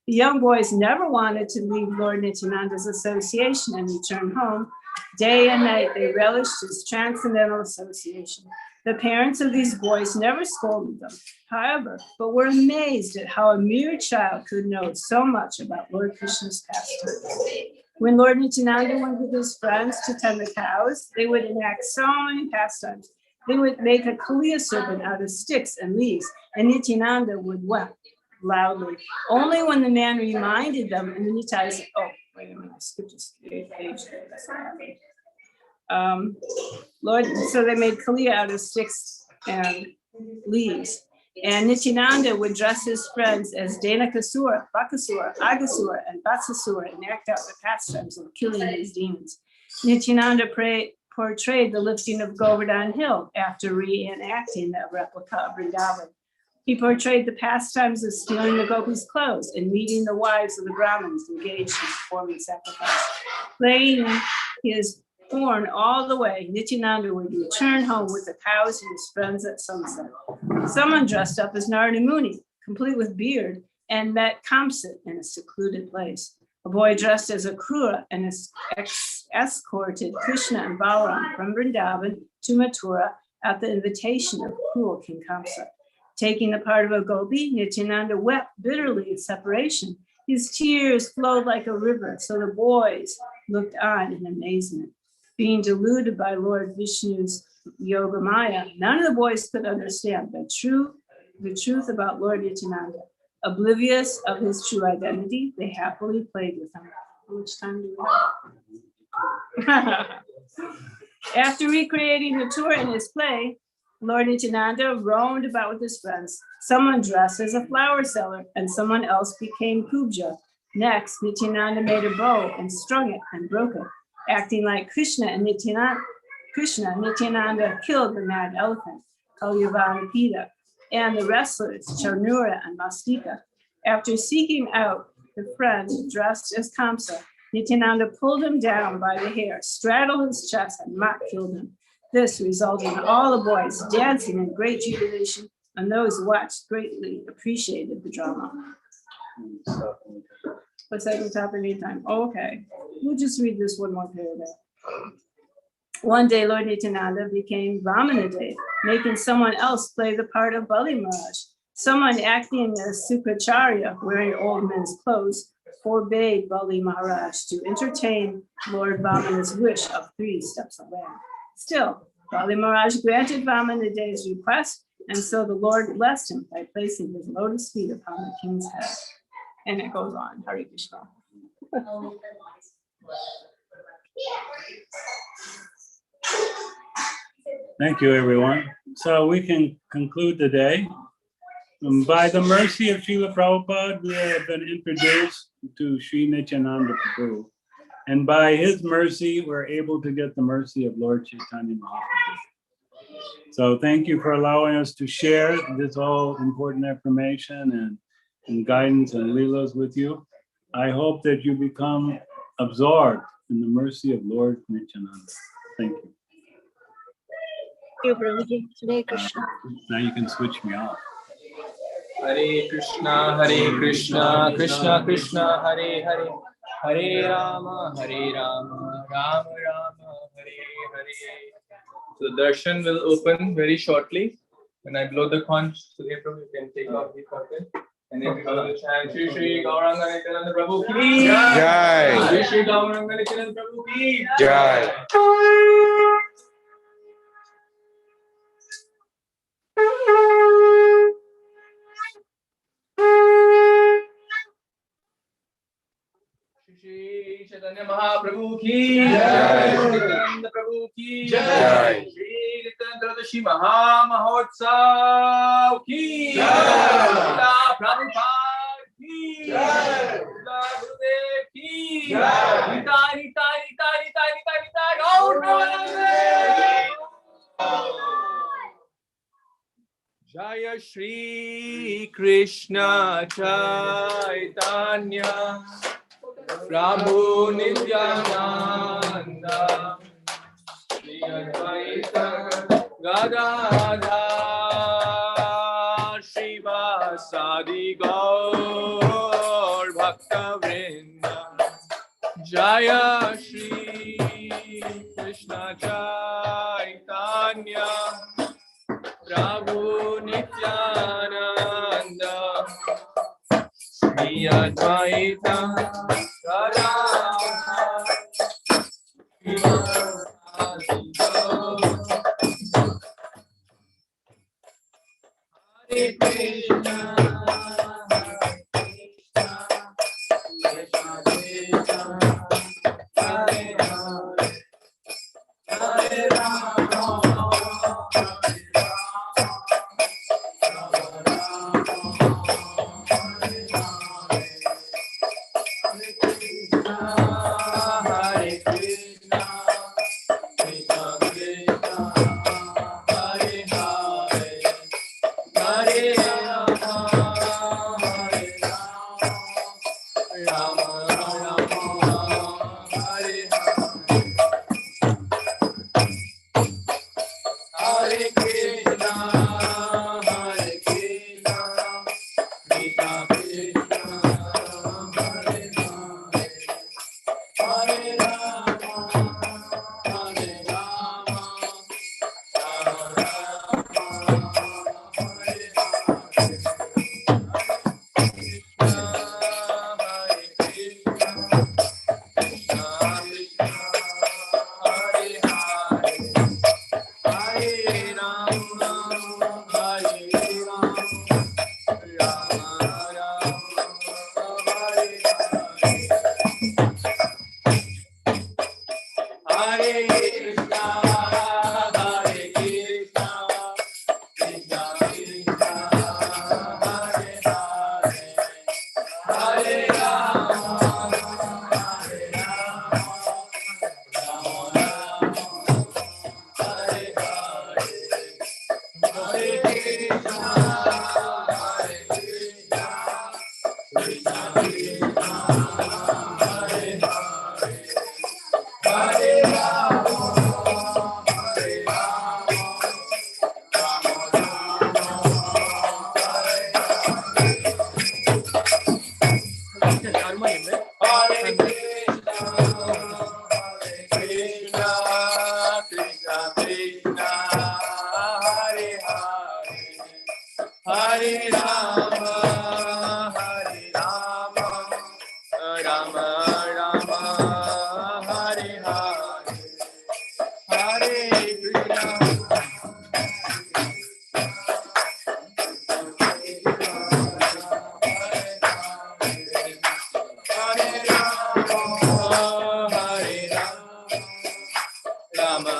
The young boys never wanted to leave Lord Nityananda's association and return home. Day and night, they relished his transcendental association. The parents of these boys never scolded them, however, but were amazed at how a mere child could know so much about Lord Krishna's pastimes. When Lord Nityananda went with his friends to tend the cows, they would enact so many pastimes. They would make a Kaliya serpent out of sticks and leaves, and Nityananda would weep loudly. Only when the man reminded them, and Nityananda said, "Oh, wait a minute, I skipped a page. That's what happened." So they made Kaliya out of sticks and leaves. And Nityananda would dress his friends as Danakasura, Bakasura, Agasura, and Vatsasura and act out the pastimes of killing these demons. Nityananda portrayed the lifting of Govardhan Hill after reenacting the replica of Vrindavan. He portrayed the pastimes of stealing the gopis' clothes and meeting the wives of the Brahmins engaged in performing sacrifice. Playing his horn all the way, Nityananda would return home with the cows and his friends at sunset. Someone dressed up as Narada Muni, complete with beard, and met Kamsa in a secluded place. A boy dressed as a Krura and escorted Krishna and Balaram from Vrindavan to Mathura at the invitation of cruel King Kamsa. Taking the part of a gopi, Nityananda wept bitterly at separation. His tears flowed like a river, so the boys looked on in amazement. Being deluded by Lord Vishnu's Yoga Maya, none of the boys could understand the truth about Lord Nityananda. Oblivious of his true identity, they happily played with him. How much time do we have? After recreating the tour in his play, Lord Nityananda roamed about with his friends. Someone dressed as a flower seller, and someone else became Kubja. Next, Nityananda made a bow and strung it and broke it. Acting like Krishna, Nityananda killed the mad elephant, Kalyavanapita, and the wrestlers, Chanura and Mastika. After seeking out the friend dressed as Kamsa, Nityananda pulled him down by the hair, straddled his chest, and mock killed him. This resulted in all the boys dancing in great jubilation, and those who watched greatly appreciated the drama. What's that at the top of the time? Oh, okay. We'll just read this one more paragraph. One day, Lord Nityananda became Vamanadev, making someone else play the part of Bali Maharaj. Someone acting as Sukracharya, wearing old men's clothes, forbade Bali Maharaj to entertain Lord Vamana's wish of 3 steps of land. Still, Bali Maharaj granted Vamanadev's request, and so the Lord blessed him by placing his lotus feet upon the king's head. And it goes on. Hare Krishna. Thank you, everyone. So we can conclude the day. By the mercy of Srila Prabhupada, we have been introduced to Sri Nityananda Prabhu. And by his mercy, we're able to get the mercy of Lord Chaitanya Mahaprabhu. So thank you for allowing us to share this all important information and guidance and leelas with you. I hope that you become absorbed in the mercy of Lord Nityananda. Thank you. Hare Krishna. Now you can switch me off. Hare Krishna, Krishna Krishna, Hare Hare, Hare Rama, Rama Rama, Hare Hare. So the darshan will open very shortly. When I blow the conch, so Prabhu, you can take off the curtain. And then we will chant Shri Shri Gauranga Nityananda Prabhu ki Jai. Shri Shri Gauranga Nityananda Prabhu ki Jai. Shri Chaitanya Mahaprabhu ki Jai. Shri Nityananda Prabhu ki Jai. Shri Trayodashi Mahamahotsav ki Jai. Sloka Prabhupada ki Jai. Sloka Gurudev ki Jai. Nitari tari tari tari tari tari. Gaur Jaya Shri Krishna Caitanya Prabhu Nityananda Shri Advaita Gadadhar Srivasadi Gaur Bhakta Vrinda Jaya Shri Krishna Caitanya Prabhu Nityananda Shri Advaita Gadadhar Srivasadi Gaur Hare Krishna Krishna Krishna Hare Hare Hare Rama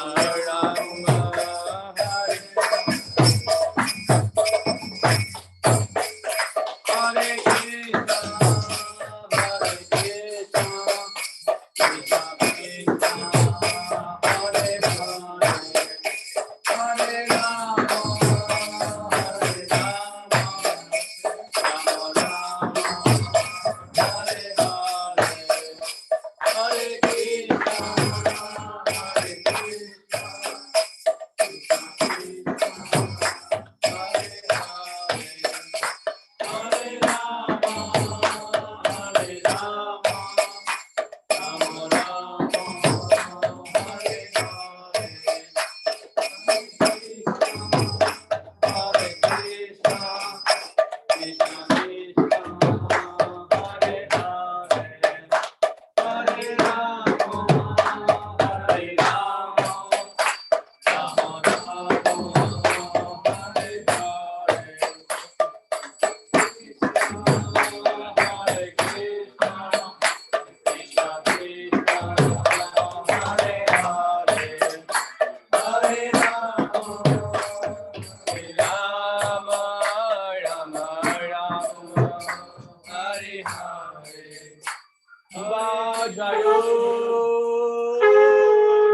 Jayo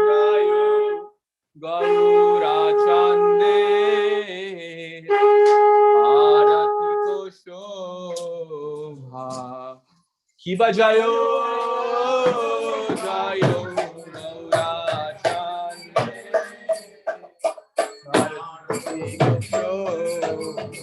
Jayo Gaura Chande Arati Ko Shobha Kiba Jayo Jayo Gaura Chande Arati Ko Shobha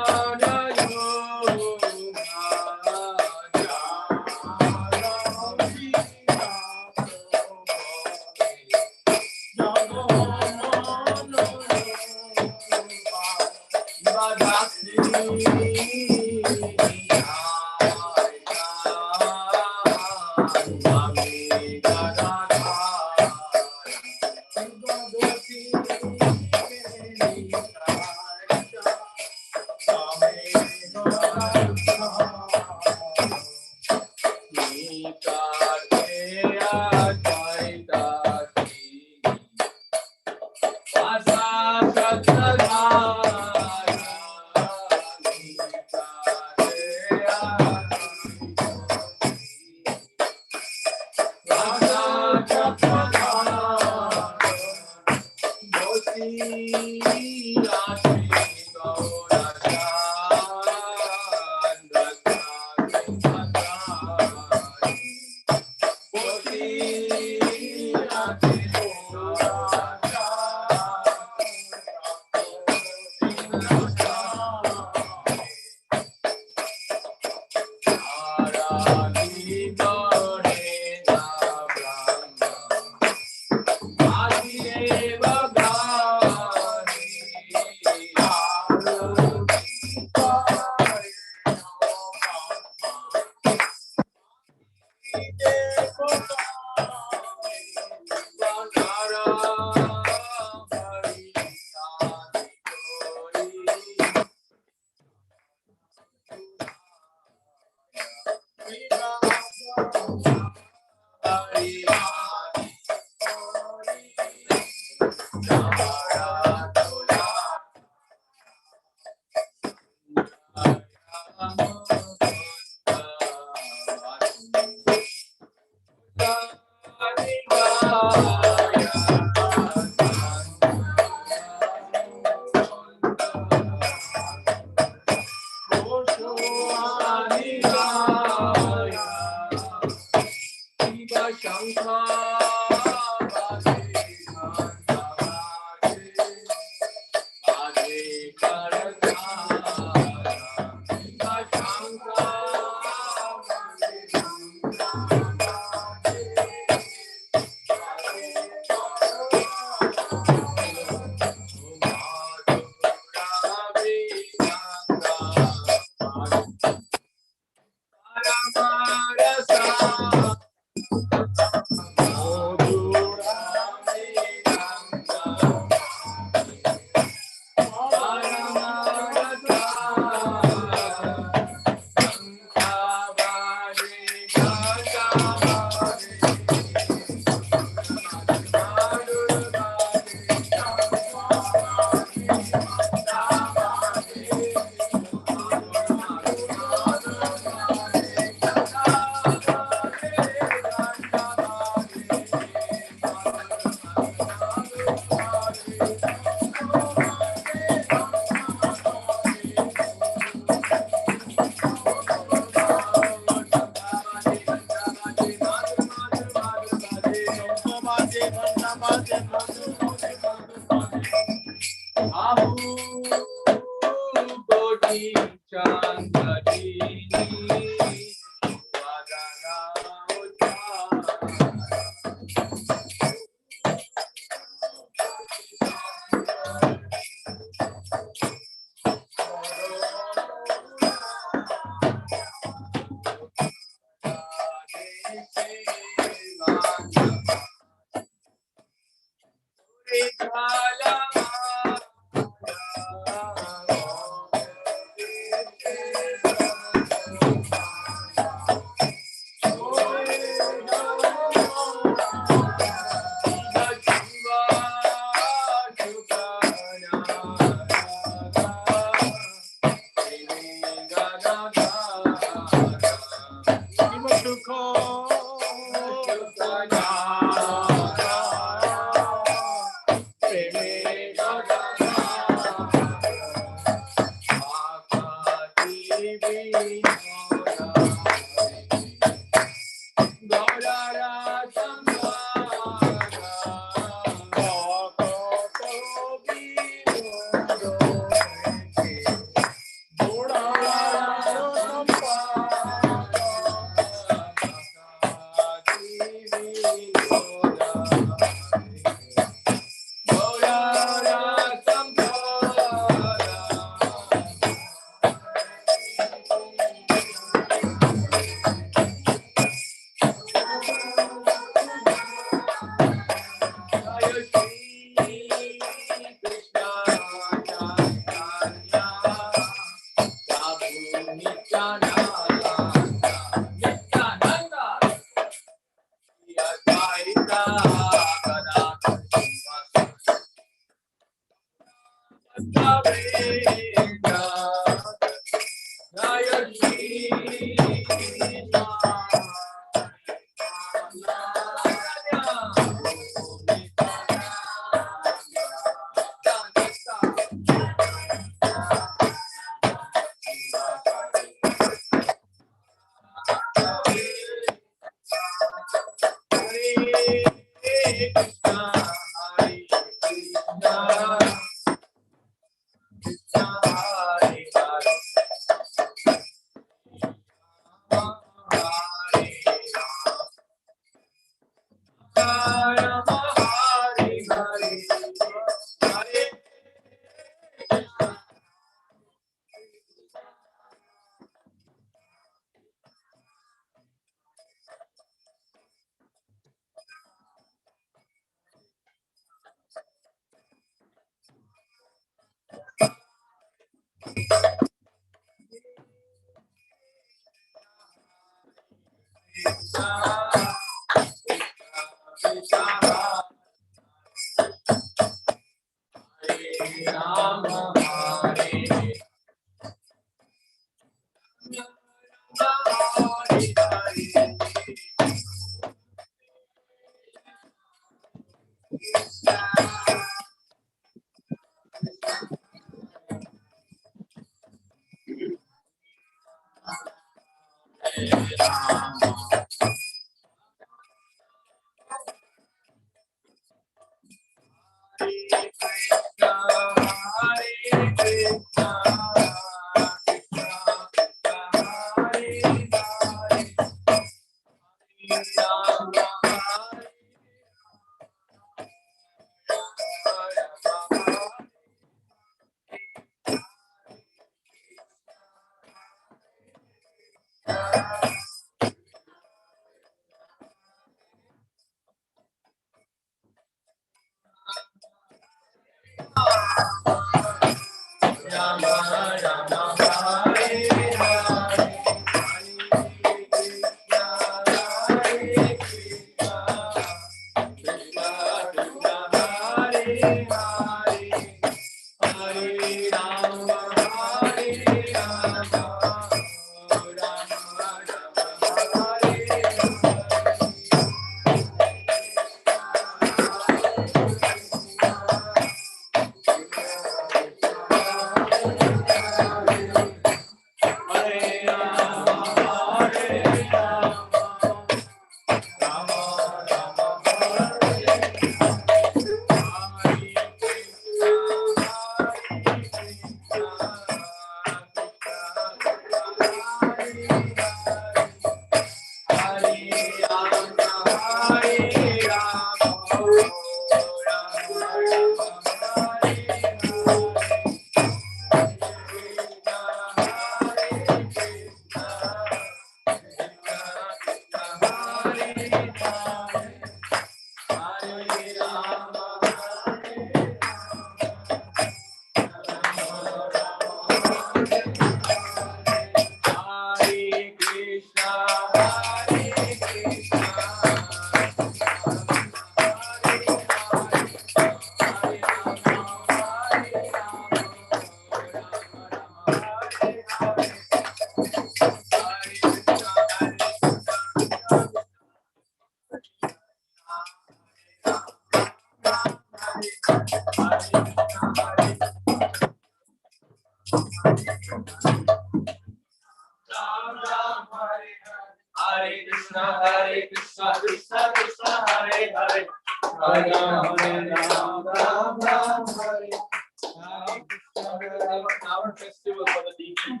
Flower festival for the deities.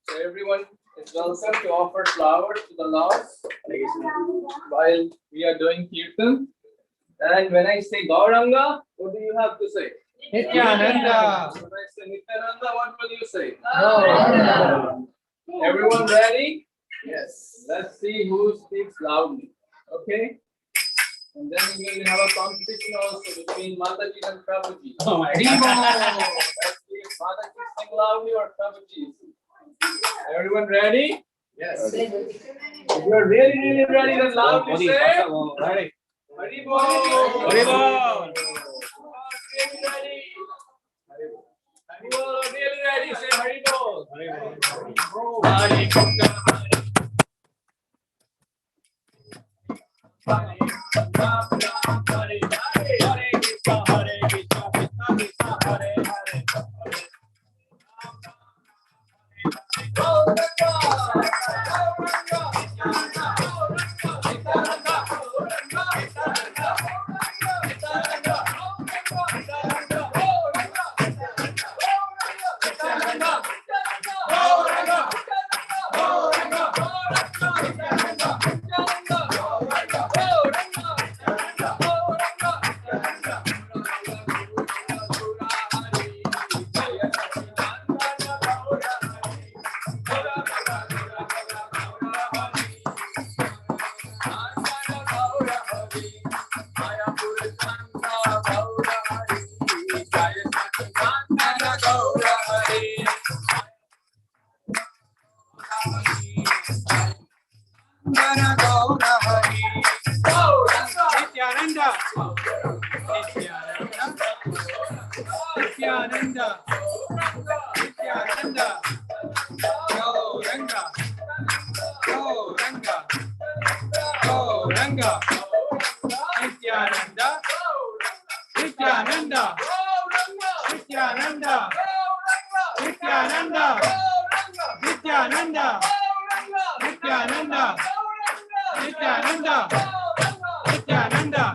So everyone is welcome to offer flowers to the Lord while we are doing kirtan. And when I say Gauranga, what do you have to say? Nityananda. When I say Nityananda, what will you say? No. Everyone ready? Yes. Let's see who speaks loudly. Okay? And then we will have a competition also between Mataji and Prabhuji. Oh my Let's see if Mataji sing loudly or Prabhuji. Everyone ready? Yes. If you are really ready, then loudly say. Ready. Haribol. Haribol. Ready. Really ready, say Hari Bol. Hari Krishna. Hare Krishna, Hare Krishna, Hare Krishna, Krishna Krishna, Hare Hare. Nityananda. Nityananda. Nityananda. Gauranga. Gauranga. Gauranga. Nityananda. Nityananda. Nityananda. Nityananda. Nityananda. Nityananda. Nityananda. Nityananda.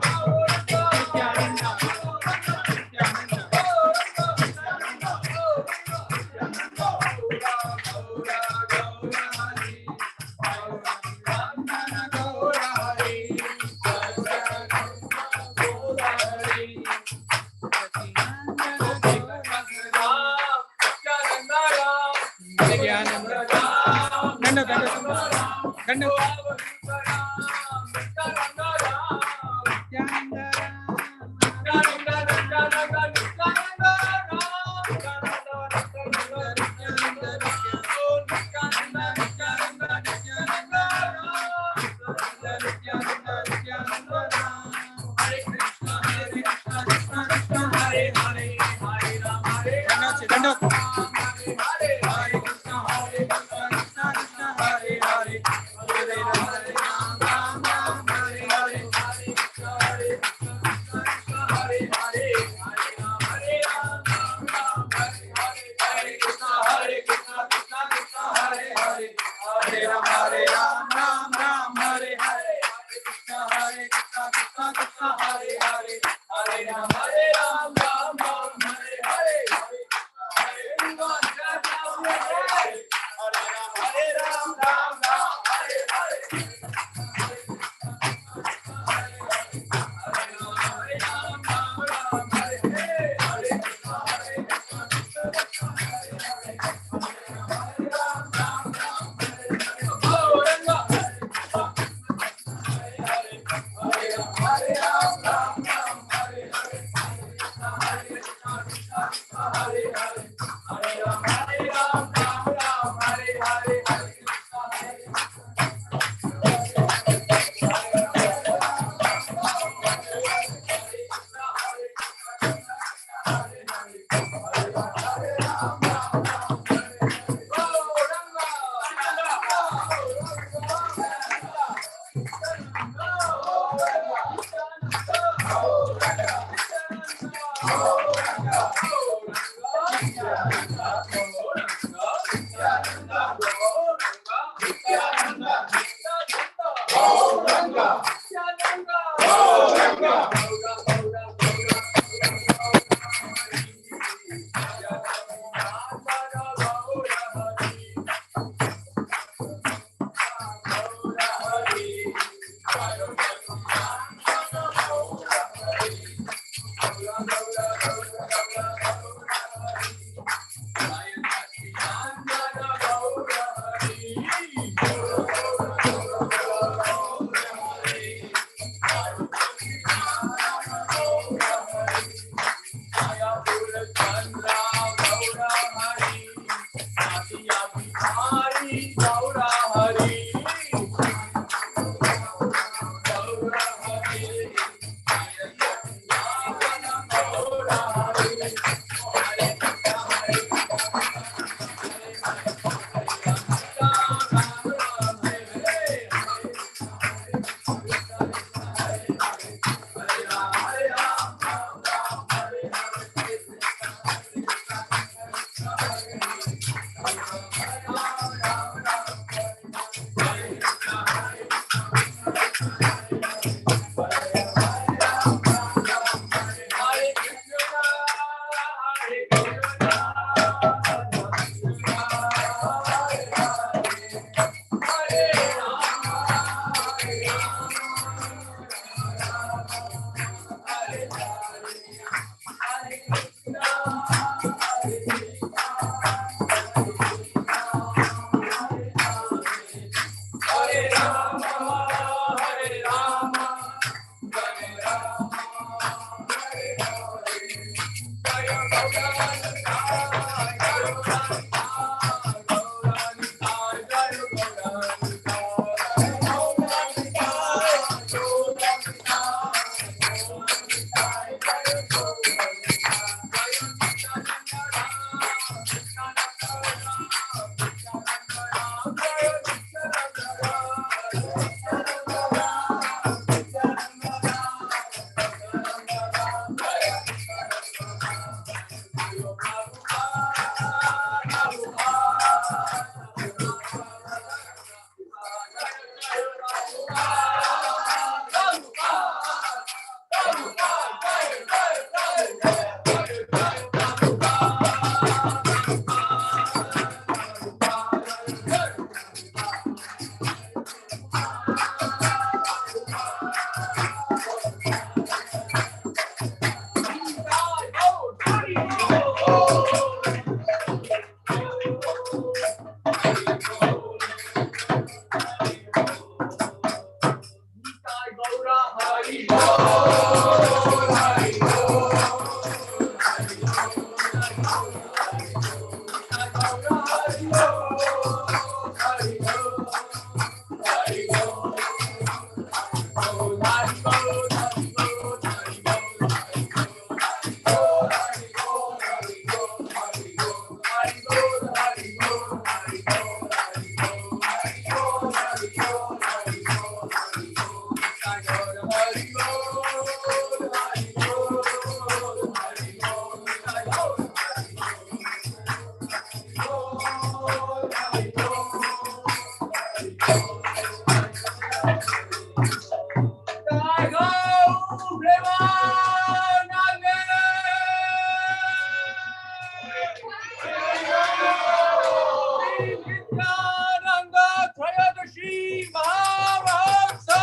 Nityananda Trayodashi Mahaprabhu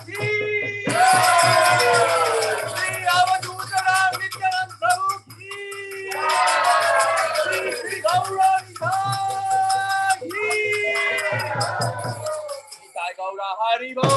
ki Shri Avadutaram Nityananda Prabhu ki Shri Gaura Nitai ki Nitai Gaura Hari Bol.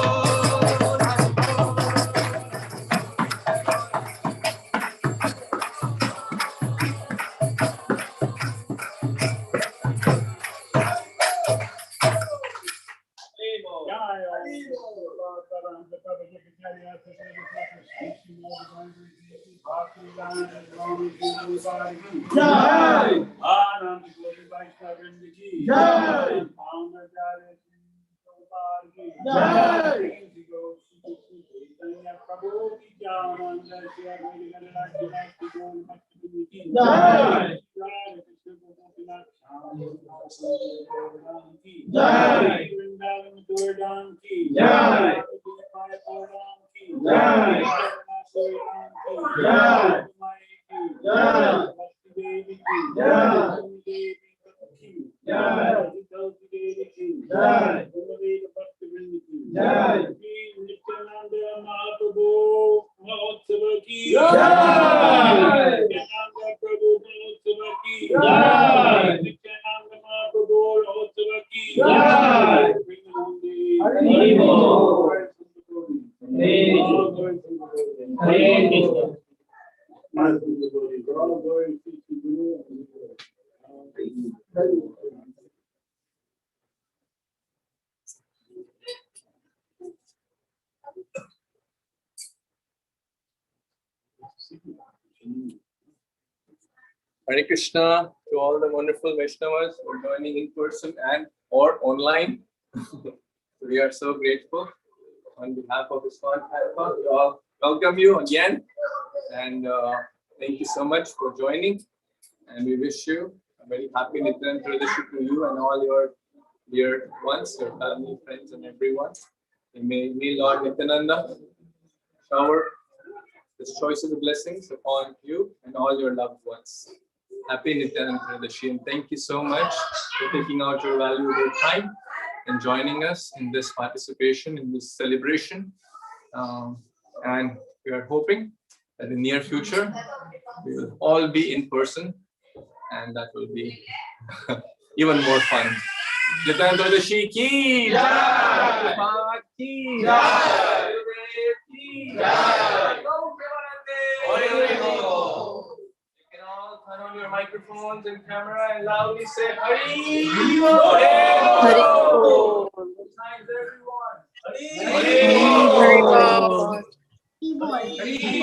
Jai! Anand Gori Vaishnava ki Jai! Jai! Caitanya Prabhu ki Nityananda Jai! Jai! Vrindavan Gordon ki Jai! Jai! Jai! Jai! Devi ki Jai! Jai! Devi ki Jai! Jai! Nityananda Mahaprabhu Mahotsava ki Jai! Nityananda Prabhu Mahotsava ki Jai! Nityananda Mahaprabhu Mahotsava ki Jai! Hari Bol. Hare Krishna to all the wonderful Vaishnavas who are joining in person and or online. We are so grateful. On behalf of ISKCON Tampa, we all welcome you again, and thank you so much for joining. And we wish you a very happy Nityananda Trayodashi to you and all your dear ones, your family, friends, and everyone. And may Lord Nityananda shower His choices of blessings upon you and all your loved ones. Happy Nityananda Trayodashi, and thank you so much for taking out your valuable time and joining us in this participation, in this celebration. And we are hoping that in the near future, we will all be in person, and that will be even more fun. Nityananda Trayodashi ki jai! Prabhupada ki jai! Ki jai! You can all turn on your microphones and camera and loudly say Hari Bol! Hari Bol! Times everyone. Hari Bol! Hari Bol!